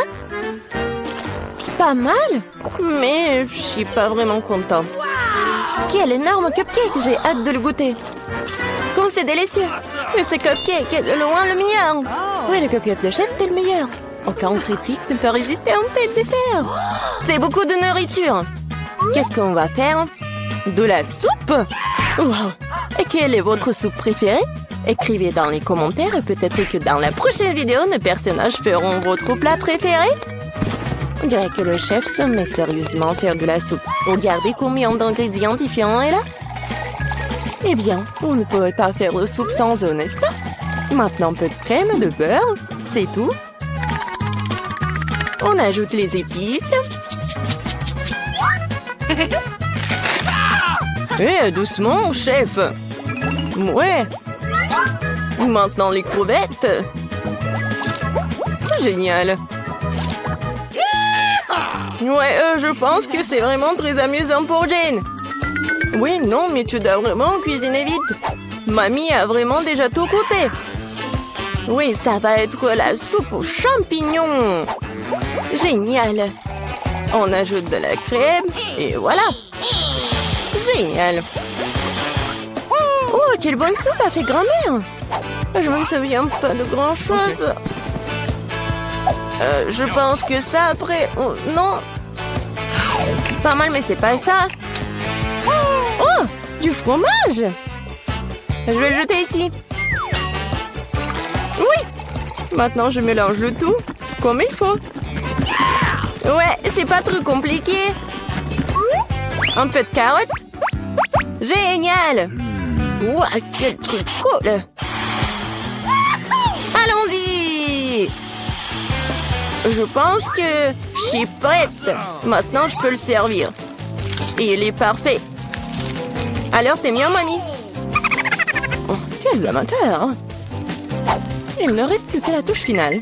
Speaker 2: Pas mal, mais je suis pas vraiment contente. Quel énorme cupcake! J'ai hâte de le goûter. Comme c'est délicieux. Mais ce cupcake est de loin le meilleur. Oui, le cupcake de chef est le meilleur. Aucun critique ne peut résister à un tel dessert. C'est beaucoup de nourriture. Qu'est-ce qu'on va faire? De la soupe? Wow. Et quelle est votre soupe préférée? Écrivez dans les commentaires et peut-être que dans la prochaine vidéo, nos personnages feront votre plat préféré. On dirait que le chef se met sérieusement à faire de la soupe. Regardez combien d'ingrédients différents est là. Eh bien, on ne pourrait pas faire de soupe sans eau, n'est-ce pas? Maintenant, un peu de crème, de beurre, c'est tout. On ajoute les épices. Eh, doucement, chef. Ouais. Maintenant, les crevettes. Génial. Ouais, je pense que c'est vraiment très amusant pour Jane. Oui, non, mais tu dois vraiment cuisiner vite. Mamie a vraiment déjà tout coupé. Oui, ça va être la soupe aux champignons. Génial. On ajoute de la crème et voilà. Génial. Oh, quelle bonne soupe a fait grand-mère. Je me souviens pas de grand-chose. Je pense que ça après... Oh, non. Pas mal, mais c'est pas ça. Oh, du fromage. Je vais le jeter ici. Oui. Maintenant, je mélange le tout comme il faut. Ouais, c'est pas trop compliqué. Un peu de carotte. Génial. Ouah, quel truc cool. Allons-y. Je pense que je suis prête. Maintenant, je peux le servir. Et il est parfait. Alors, t'es bien, mamie? Oh, quel amateur! Il ne reste plus que la touche finale.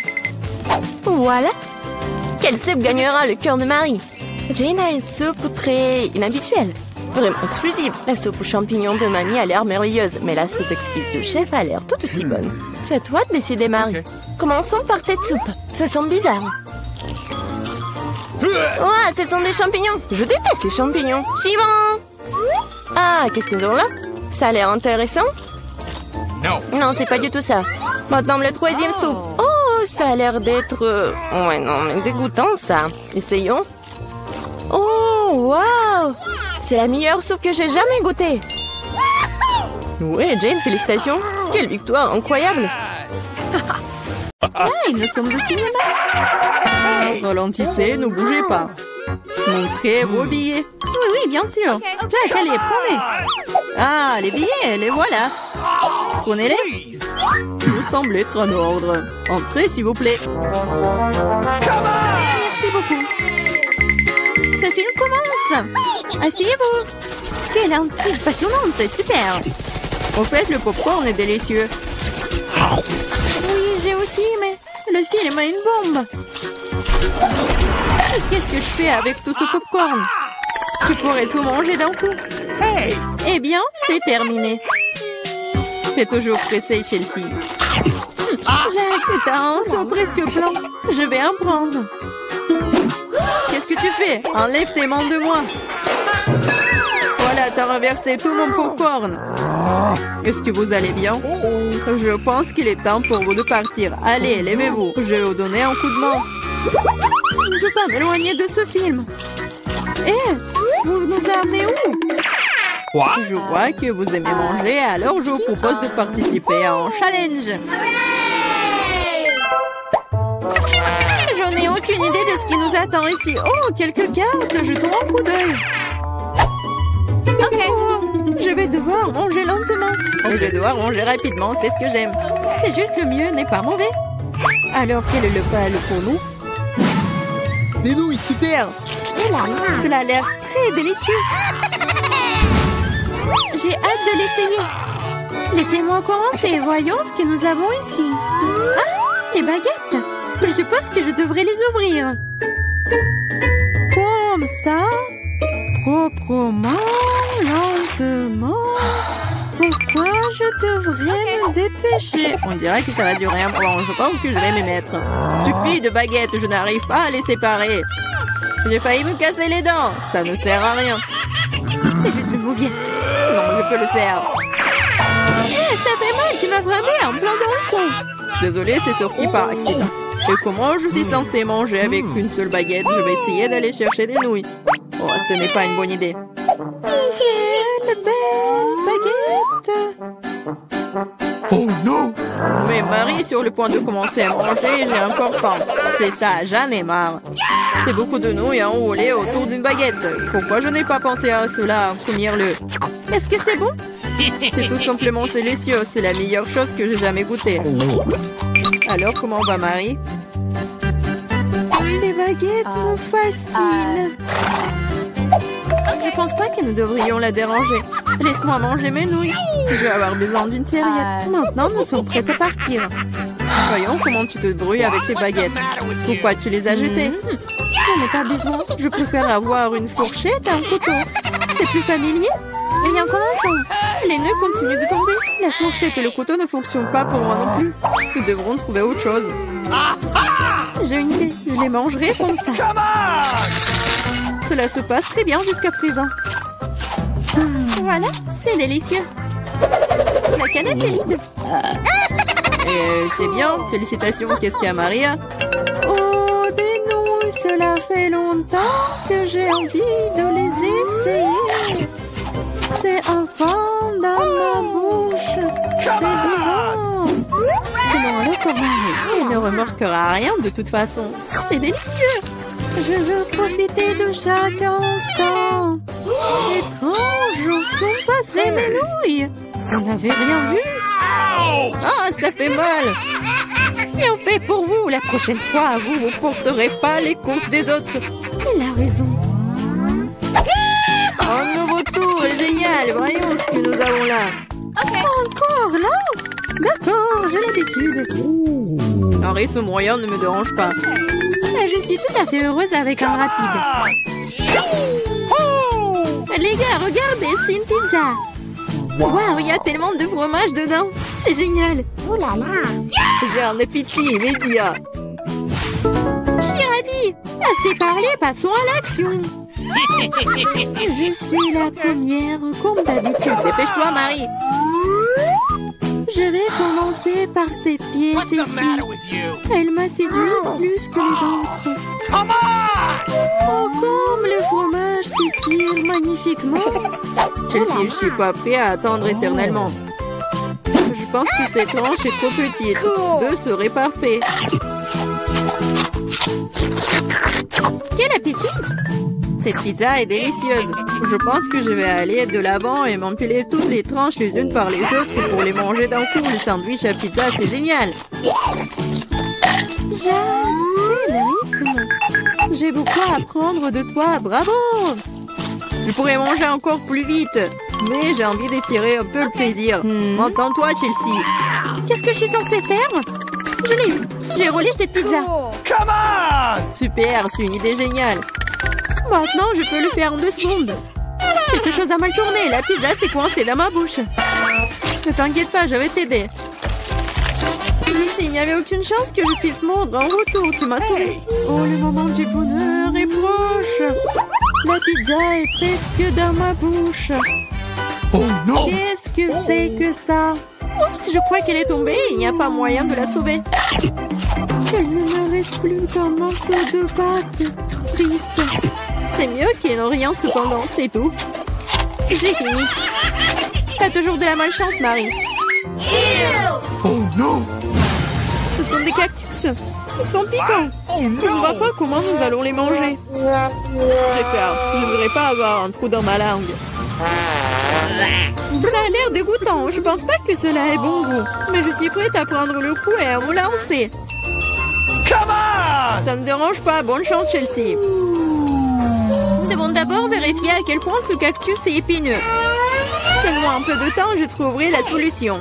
Speaker 2: Voilà! Quelle soupe gagnera le cœur de Marie? Jane a une soupe très inhabituelle. Vraiment exclusive. La soupe aux champignons de mamie a l'air merveilleuse, mais la soupe exquise du chef a l'air tout aussi bonne. C'est à toi de décider, Marie. Okay. Commençons par cette soupe. Ça semble bizarre. Oh, ce sont des champignons. Je déteste les champignons. Suivant. Ah, qu'est-ce que nous avons là? Ça a l'air intéressant. Non, c'est pas du tout ça. Maintenant, le troisième soupe. Oh, ça a l'air d'être... Ouais, non, mais dégoûtant, ça. Essayons. Oh, waouh! C'est la meilleure soupe que j'ai jamais goûtée. Ouais, Jane, félicitations. Quelle victoire incroyable. Hey, nous sommes au cinéma.
Speaker 1: Ralentissez, ne bougez pas. Montrez vos billets.
Speaker 2: Oui, bien sûr.
Speaker 1: Jack, allez, prenez. Ah, les billets, les voilà. Prenez-les. Vous semblez être en ordre. Entrez, s'il vous plaît.
Speaker 2: Merci beaucoup. Ce film commence. Asseyez-vous. Quelle intrigue passionnante, super.
Speaker 1: Au fait, le popcorn est délicieux.
Speaker 2: Oui, j'ai aussi, mais le film a une bombe.
Speaker 1: Qu'est-ce que je fais avec tout ce popcorn? Tu pourrais tout manger d'un coup.
Speaker 3: Hey!
Speaker 1: Eh bien, c'est terminé. T'es toujours pressée, Chelsea. Jack, t'as un seau presque blanc. Je vais en prendre. Qu'est-ce que tu fais? Enlève tes mains de moi. Voilà, t'as renversé tout mon popcorn. Est-ce que vous allez bien? Je pense qu'il est temps pour vous de partir. Allez, levez-vous. Je vais vous donner un coup de main. Je ne peux pas m'éloigner de ce film. Vous nous amenez où? Je vois que vous aimez manger, alors je vous propose de participer à un challenge. Je n'ai aucune idée de ce qui nous attend ici. Oh, quelques cartes, jetons un coup d'œil. Oh, je vais devoir manger lentement. Je vais devoir manger rapidement, c'est ce que j'aime. C'est juste le mieux, n'est pas mauvais. Alors, quel est le plat pour nous? Des nouilles, super. Cela a l'air très délicieux. J'ai hâte de l'essayer. Laissez-moi commencer. Voyons ce que nous avons ici. Ah,
Speaker 2: Les baguettes. Je suppose que je devrais les ouvrir. Comme ça. Proprement, lentement. Pourquoi je devrais me dépêcher? On dirait que ça va durer un moment. Je pense que je vais m'y mettre. Stupide baguette, je n'arrive pas à les séparer. J'ai failli me casser les dents. Ça ne sert à rien. C'est juste une mouviette. Non, je peux le faire. Ça fait mal, tu m'as frappé en plein dans le front. Désolée, c'est sorti par accident. Et comment je suis censée manger avec une seule baguette? Je vais essayer d'aller chercher des nouilles. Oh, ce n'est pas une bonne idée. Quelle belle baguette!
Speaker 3: Oh non!
Speaker 2: Mais Marie est sur le point de commencer à manger et j'ai encore faim. C'est ça, j'en ai marre. C'est beaucoup de nouilles enroulées autour d'une baguette. Pourquoi je n'ai pas pensé à cela en premier lieu? Est-ce que c'est bon? C'est tout simplement délicieux. C'est la meilleure chose que j'ai jamais goûtée. Alors, comment va Marie? Ces baguettes me fascinent. Je pense pas que nous devrions la déranger. Laisse-moi manger mes nouilles. Je vais avoir besoin d'une serviette. Maintenant, nous sommes prêts à partir. Voyons comment tu te débrouilles avec les baguettes. Pourquoi tu les as jetées? J'en ai pas besoin. Je préfère avoir une fourchette et un couteau. C'est plus familier. Rien commençons. Les nœuds continuent de tomber. La fourchette et le couteau ne fonctionnent pas pour moi non plus. Nous devrons trouver autre chose. J'ai une idée. Je les mangerai comme ça. Cela se passe très bien jusqu'à présent. Voilà, c'est délicieux. La canette est vide. C'est bien. Félicitations. Qu'est-ce qu'il y a, Maria? Oh, des nouilles. Cela fait longtemps que j'ai envie de les essayer. C'est un fond dans ma bouche. C'est divin. Sinon, alors pour Marie, elle ne remarquera rien de toute façon. C'est délicieux. Je veux profiter de chaque instant. Étrange, où sont passées mes nouilles? Vous n'avez rien vu? Ah, ça fait mal. Bien fait pour vous. La prochaine fois, vous ne porterez pas les courses des autres. Elle a raison. Un nouveau tour est génial. Voyons ce que nous avons là. Encore là? D'accord, j'ai l'habitude. Un rythme moyen ne me dérange pas. Je suis tout à fait heureuse avec un rapide. Les gars, regardez, c'est une pizza. Waouh, il y a tellement de fromage dedans. C'est génial. Oh là là. J'ai un appétit immédiat. Je suis ravie. Assez parlé, passons à l'action. Je suis la première, comme d'habitude. Dépêche-toi, Marie. Je vais commencer par cette pièce ici. Elle m'a séduit plus que les autres. Oh, comme le fromage s'étire magnifiquement. Chelsea, je suis pas prêt à attendre éternellement. Je pense que cette tranche est trop petite. Deux serait parfait. Quel appétit! Cette pizza est délicieuse. Je pense que je vais aller de l'avant et m'empiler toutes les tranches les unes par les autres pour les manger d'un coup. Le sandwich à pizza, c'est génial. Quel rythme! J'ai beaucoup à apprendre de toi. Bravo! Je pourrais manger encore plus vite, mais j'ai envie d'étirer un peu le plaisir. Entends-toi, Chelsea. Qu'est-ce que je suis censée faire? Je l'ai eu. J'ai roulé cette pizza.
Speaker 3: Come on!
Speaker 2: Super, c'est une idée géniale. Maintenant, je peux le faire en 2 secondes. Quelque chose a mal tourné. La pizza s'est coincée dans ma bouche. Ne t'inquiète pas, je vais t'aider. Ici, il n'y avait aucune chance que je puisse mordre en retour. Tu m'as sauvé. Oh, le moment du bonheur est proche. La pizza est presque dans ma bouche.
Speaker 3: Oh non!
Speaker 2: Qu'est-ce que c'est que ça? Oups, je crois qu'elle est tombée. Il n'y a pas moyen de la sauver. Il ne me reste plus qu'un morceau de pâte. Triste. C'est mieux qu'il n'y ait rien cependant, c'est tout. J'ai fini. T'as toujours de la malchance, Marie.
Speaker 3: Oh non!
Speaker 2: Ce sont des cactus. Ils sont piquants. Je ne vois pas comment nous allons les manger. J'ai peur. Je ne voudrais pas avoir un trou dans ma langue. Ça a l'air dégoûtant. Je pense pas que cela ait bon goût. Mais je suis prête à prendre le coup et à me lancer.
Speaker 3: Come on!
Speaker 2: Ça ne me dérange pas. Bonne chance, Chelsea. Nous devons d'abord vérifier à quel point ce cactus est épineux. Donne-moi un peu de temps, je trouverai la solution.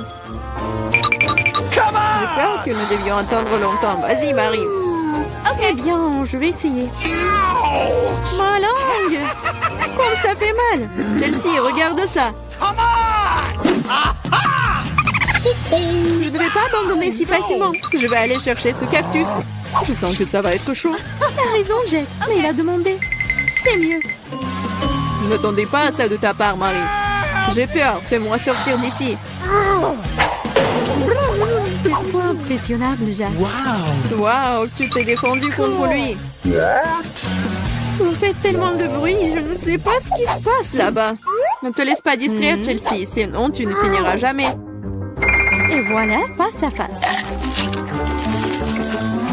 Speaker 3: Come on!
Speaker 2: Je peur que nous devions attendre longtemps. Vas-y, Marie. Eh bien, je vais essayer. Ma langue! Comme ça fait mal! Chelsea, regarde ça! Je ne vais pas abandonner si facilement. Je vais aller chercher ce cactus. Je sens que ça va être chaud. T'as raison, Jack, mais il a demandé. C'est mieux. Ne t'attendais pas à ça de ta part, Marie. J'ai peur, fais-moi sortir d'ici. C'est trop impressionnable, Jack. Waouh, tu t'es défendu contre lui. Vous faites tellement de bruit, je ne sais pas ce qui se passe là-bas. Ne te laisse pas distraire, Chelsea, sinon tu ne finiras jamais. Et voilà, face à face.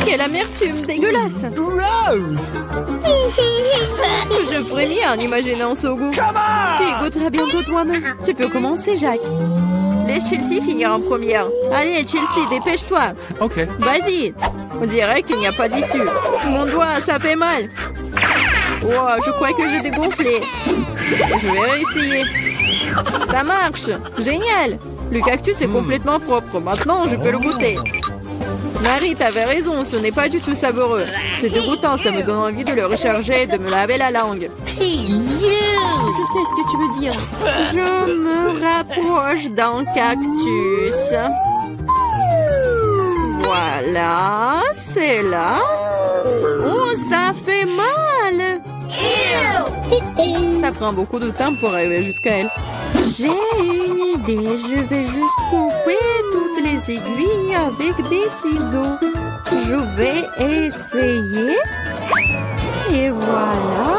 Speaker 2: Quelle amertume dégueulasse.
Speaker 3: Gross!
Speaker 2: Je frémis en imaginant ce goût. Tu y goûteras bientôt toi-même. Tu peux commencer, Jack. Laisse Chelsea finir en première. Allez, Chelsea, dépêche-toi.
Speaker 3: Ok.
Speaker 2: Vas-y. On dirait qu'il n'y a pas d'issue. Mon doigt, ça fait mal. Wow, je crois que j'ai dégonflé. Je vais réessayer. Ça marche. Génial. Le cactus est complètement propre. Maintenant, je peux le goûter. Marie, t'avais raison, ce n'est pas du tout savoureux. C'est dégoûtant, ça me donne envie de le recharger et de me laver la langue. Je sais ce que tu veux dire. Je me rapproche d'un cactus. Voilà, c'est là. Oh, ça fait mal. Ça prend beaucoup de temps pour arriver jusqu'à elle. J'ai une idée, je vais juste couper toutes les aiguilles avec des ciseaux. Je vais essayer. Et voilà.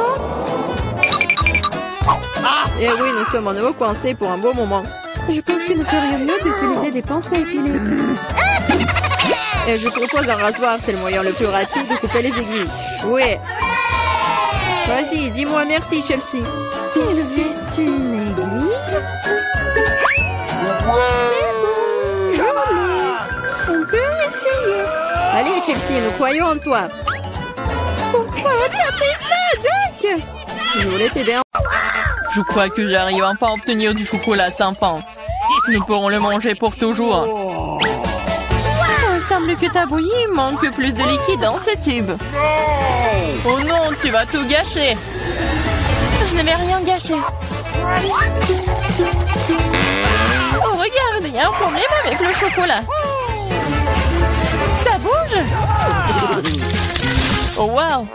Speaker 2: Et oui, nous sommes à nouveau coincés pour un beau moment. Je pense qu'il ne ferait mieux d'utiliser des pinces à épiler. Et je propose un rasoir, c'est le moyen le plus rapide de couper les aiguilles. Oui. Vas-y, dis-moi merci, Chelsea. Il reste une aiguille. C'est bon. On peut essayer. Allez, Chelsea, nous croyons en toi. Pourquoi t'as fait ça, Jack? Je voulais t'aider.
Speaker 1: Je crois que j'arrive enfin à obtenir du chocolat sans fin. Nous pourrons le manger pour toujours. Il semble que ta bouillie manque plus de liquide dans ce tube. Oh non, tu vas tout gâcher. Je ne vais rien gâcher. Oh, regarde, il y a un problème avec le chocolat. Ça bouge. Oh, wow.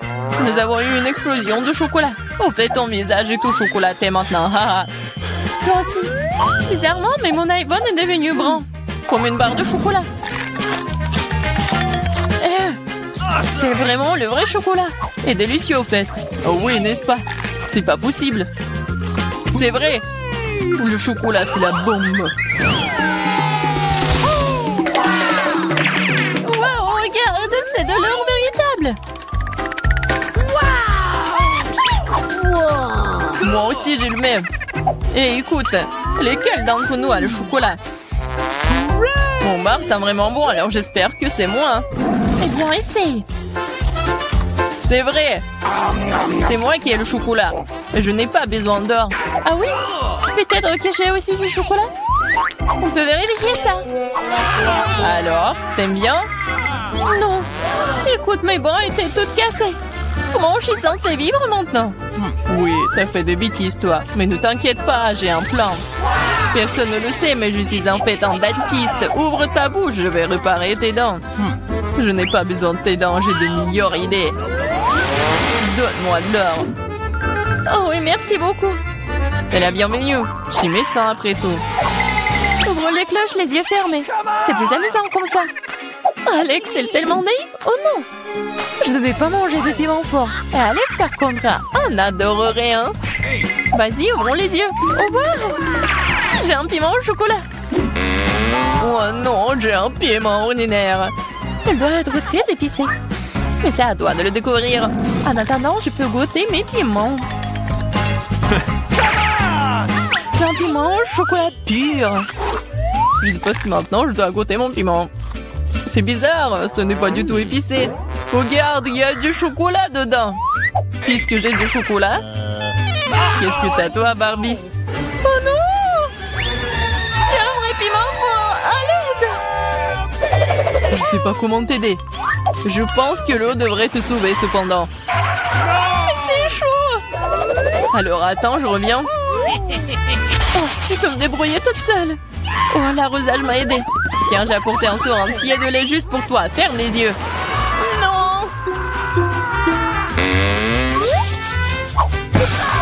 Speaker 1: Nous avons eu une explosion de chocolat. En fait, ton visage est tout chocolaté maintenant. Toi aussi. Bizarrement, mais mon iPhone est devenu brun. Comme une barre de chocolat. C'est vraiment le vrai chocolat. Et délicieux, au fait. Oh oui, n'est-ce pas? C'est pas possible. C'est vrai. Le chocolat, c'est la bombe. Wow, regarde, c'est de l'or véritable. Wow. Moi aussi, j'ai le même. Et écoute, lesquels d'entre nous a le chocolat? Mon bar, c'est vraiment bon, alors j'espère que c'est moi. Eh bien, essaye. C'est vrai. C'est moi qui ai le chocolat. Mais je n'ai pas besoin d'or. Ah oui? Peut-être que j'ai aussi du chocolat? On peut vérifier ça. Alors, t'aimes bien? Non. Écoute, mes bras étaient toutes cassées. Comment je suis censée vivre maintenant? Oui, t'as fait des bêtises, toi. Mais ne t'inquiète pas, j'ai un plan. Personne ne le sait, mais je suis en fait un dentiste. Ouvre ta bouche, je vais réparer tes dents. Je n'ai pas besoin de tes dents, j'ai de meilleures idées. Donne-moi de l'or. Oh oui, merci beaucoup. C'est la bienvenue. Je suis médecin après tout. Ouvre les cloches, les yeux fermés. C'est plus amusant comme ça. Alex, c'est tellement naïf. Oh non. Je ne devais pas manger de piment fort. Et Alex, par contre, on adorerait, hein. Vas-y, ouvrons les yeux. Au revoir. J'ai un piment au chocolat. Oh non, j'ai un piment ordinaire. Il doit être très épicé. Mais c'est à toi de le découvrir. En attendant, je peux goûter mes piments. J'ai un piment au chocolat pur. Je suppose que maintenant, je dois goûter mon piment. C'est bizarre, ce n'est pas du tout épicé. Regarde, il y a du chocolat dedans. Puisque j'ai du chocolat, qu'est-ce que t'as toi, Barbie? Oh non! C'est un vrai piment fort! À l'aide! sais pas comment t'aider. Je pense que l'eau devrait te sauver cependant.
Speaker 2: C'est chaud!
Speaker 1: Alors attends, je reviens.
Speaker 2: Oh, je peux me débrouiller toute seule.
Speaker 1: Oh, l'arrosage m'a aidé. Tiens, j'ai apporté un seau entier de lait juste pour toi. Ferme les yeux.
Speaker 2: Non!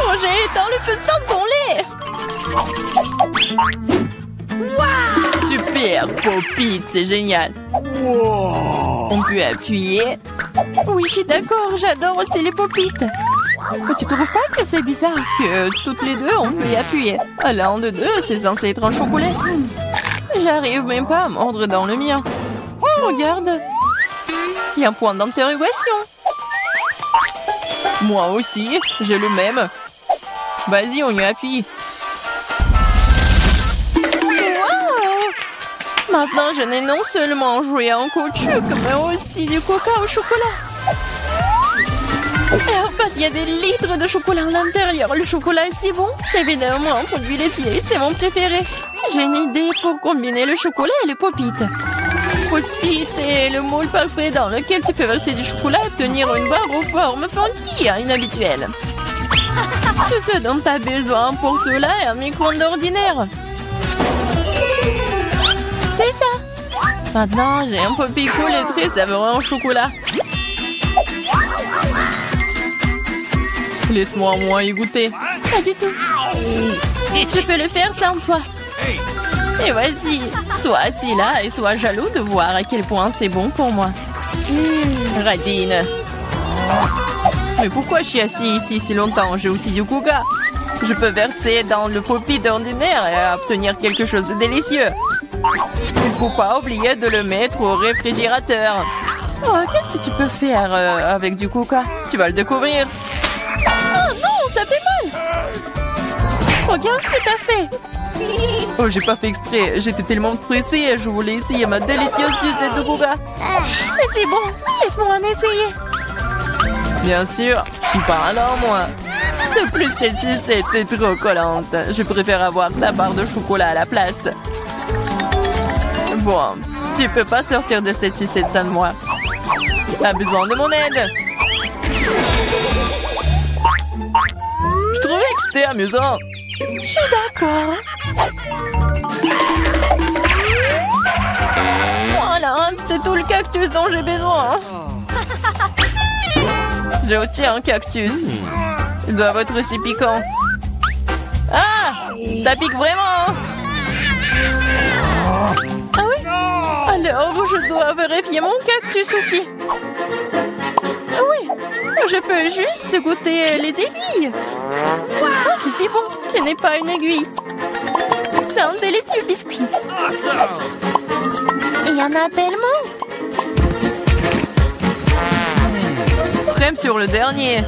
Speaker 1: Oh, j'ai éteint le feu sans ton lait. Wow! Super, Pop-It, c'est génial.
Speaker 3: Wow.
Speaker 1: On peut appuyer.
Speaker 2: Oui, je suis d'accord, j'adore aussi les Pop-It.
Speaker 1: Mais tu trouves pas que c'est bizarre que toutes les deux, on peut y appuyer? L'un de deux, c'est censé être un chocolat. J'arrive même pas à mordre dans le mien. Oh, regarde. Il y a un point d'interrogation. Moi aussi, j'ai le même. Vas-y, on y appuie. Maintenant, je n'ai non seulement joué en caoutchouc, mais aussi du coca au chocolat. Et en fait, il y a des litres de chocolat à l'intérieur. Le chocolat est si bon. C'est évidemment un produit laitier. C'est mon préféré. J'ai une idée pour combiner le chocolat et le Pop-It. Pop-It est le moule parfait dans lequel tu peux verser du chocolat et obtenir une barre aux formes funky, inhabituelles. Tout ce dont tu as besoin pour cela est un micro-ondes ordinaire. C'est ça. Maintenant, j'ai un Pop-It cool et très savoureux en chocolat. Laisse-moi au moins y goûter.
Speaker 2: Pas du tout. Je peux le faire sans toi.
Speaker 1: Et voici. Sois assis là et sois jaloux de voir à quel point c'est bon pour moi. Radine. Mais pourquoi je suis assis ici si longtemps? J'ai aussi du coca. Je peux verser dans le Pop-It ordinaire et obtenir quelque chose de délicieux. Il ne faut pas oublier de le mettre au réfrigérateur. Oh, qu'est-ce que tu peux faire avec du coca? Tu vas le découvrir.
Speaker 2: Oh non, ça fait mal. Regarde ce que t'as fait.
Speaker 1: Oh, j'ai pas fait exprès. J'étais tellement pressée. Je voulais essayer ma délicieuse sucette de coca.
Speaker 2: C'est si bon. Laisse-moi en essayer.
Speaker 1: Bien sûr, je suis pas alors moi. De plus, cette sucette est trop collante. Je préfère avoir ta barre de chocolat à la place. Bon, tu peux pas sortir de cette sucette sans moi. T'as besoin de mon aide. Je trouvais que c'était amusant.
Speaker 2: Je suis d'accord.
Speaker 1: Voilà, c'est tout le cactus dont j'ai besoin. J'ai aussi un cactus. Il doit être aussi piquant. Ah! Ça pique vraiment!
Speaker 2: Ah oui? Alors, je dois vérifier mon cactus aussi. Ah oui, je peux juste goûter les aiguilles. Wow, c'est si bon. Ce n'est pas une aiguille. C'est un délicieux biscuit. Il y en a tellement.
Speaker 1: Crème sur le dernier.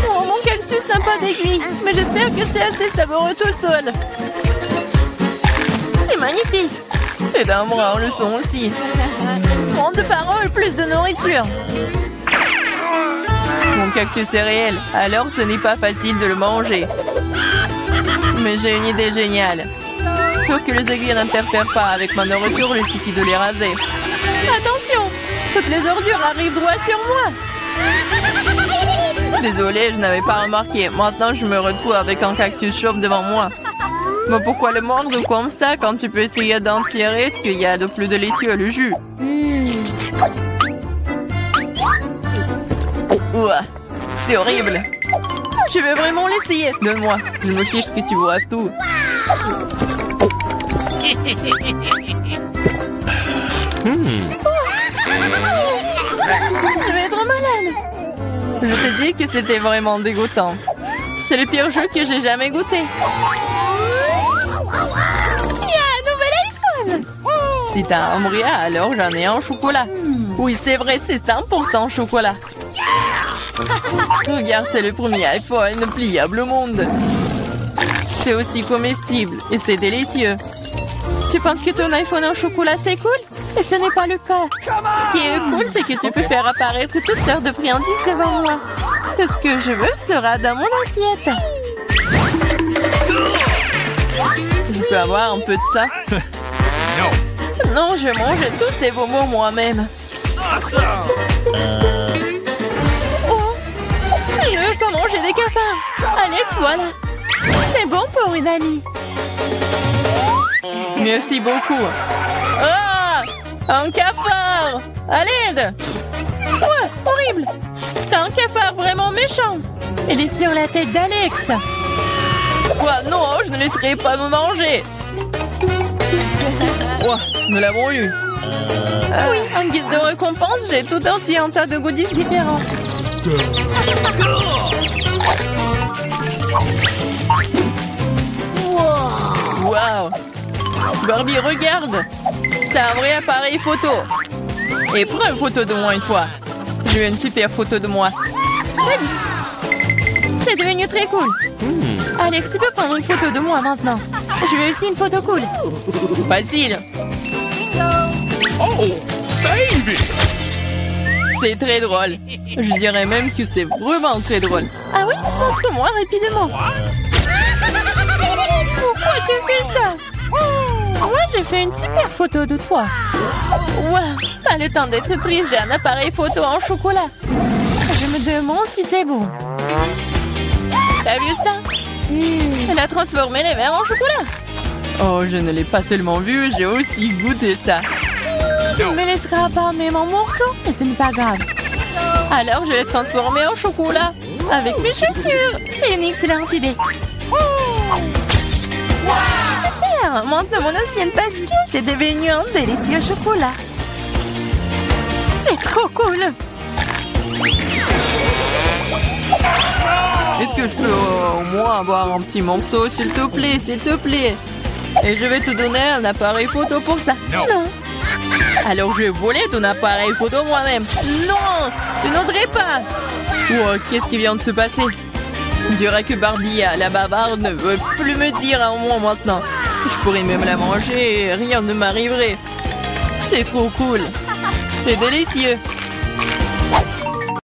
Speaker 2: Oh, mon cactus n'a pas d'aiguille. Mais j'espère que c'est assez savoureux tout seul. C'est magnifique.
Speaker 1: Et d'un bras, le son aussi.
Speaker 2: Moins de paroles, plus de nourriture.
Speaker 1: Mon cactus est réel, alors ce n'est pas facile de le manger. Mais j'ai une idée géniale. Pour que les aiguilles n'interfèrent pas avec ma nourriture, il suffit de les raser.
Speaker 2: Attention, toutes les ordures arrivent droit sur moi.
Speaker 1: Désolée, je n'avais pas remarqué. Maintenant, je me retrouve avec un cactus chauve devant moi. Mais pourquoi le mordre comme ça quand tu peux essayer d'en tirer ce qu'il y a de plus délicieux, le jus? Ouah, c'est horrible.
Speaker 2: Je vais vraiment l'essayer.
Speaker 1: Donne-moi, je me fiche ce que tu vois tout.
Speaker 2: Je vais être malade.
Speaker 1: Je te dis que c'était vraiment dégoûtant. C'est le pire jeu que j'ai jamais goûté.
Speaker 2: Il y a un nouvel iPhone.
Speaker 1: Si t'as un brouillard, alors j'en ai un au chocolat. Oui, c'est vrai, c'est 100% chocolat. Regarde, c'est le premier iPhone pliable au monde. C'est aussi comestible et c'est délicieux. Tu penses que ton iPhone en chocolat, c'est cool? Et ce n'est pas le cas. Ce qui est cool, c'est que tu peux faire apparaître toutes sortes de friandises devant moi. Tout ce que je veux sera dans mon assiette. Je peux avoir un peu de ça? Non, je mangeais tous ces bonbons moi-même. Oh, je ne veux pas manger des cafards. Alex, voilà. C'est bon pour une amie. Merci beaucoup. Ah, un cafard. À l'aide. Ouais, horrible. C'est un cafard vraiment méchant. Il est sur la tête d'Alex. Quoi, non, je ne laisserai pas me manger. Oh, nous l'avons eu. Oui, en guise de récompense, j'ai tout aussi un tas de goodies différents. Wow. Barbie, regarde. C'est un vrai appareil photo. Et prends une photo de moi une fois. J'ai une super photo de moi. Vas-y. C'est devenu très cool. Alex, tu peux prendre une photo de moi maintenant. Je veux aussi une photo cool. Facile.
Speaker 3: Oh, baby!
Speaker 1: C'est très drôle. Je dirais même que c'est vraiment très drôle. Ah oui? Montre-moi rapidement. Pourquoi tu fais ça? Moi, j'ai fait une super photo de toi. Wow, pas le temps d'être triste, j'ai un appareil photo en chocolat. Je me demande si c'est bon. T'as vu ça? Elle a transformé les verres en chocolat. Oh, je ne l'ai pas seulement vu, j'ai aussi goûté ça. Tu ne me laisseras pas même en morceaux, mais ce n'est pas grave. Alors, je l'ai transformé en chocolat avec mes chaussures. C'est une excellente idée. Super! Maintenant, mon ancienne basket est devenue un délicieux chocolat. C'est trop cool! Est-ce que je peux au moins avoir un petit morceau, s'il te plaît, s'il te plaît? Et je vais te donner un appareil photo pour ça. Non! Alors je vais voler ton appareil photo moi-même. Non! Je n'oserais pas! Wow, qu'est-ce qui vient de se passer? On dirait que Barbie, la bavarde, ne veut plus me dire un mot maintenant. Je pourrais même la manger et rien ne m'arriverait. C'est trop cool. C'est délicieux.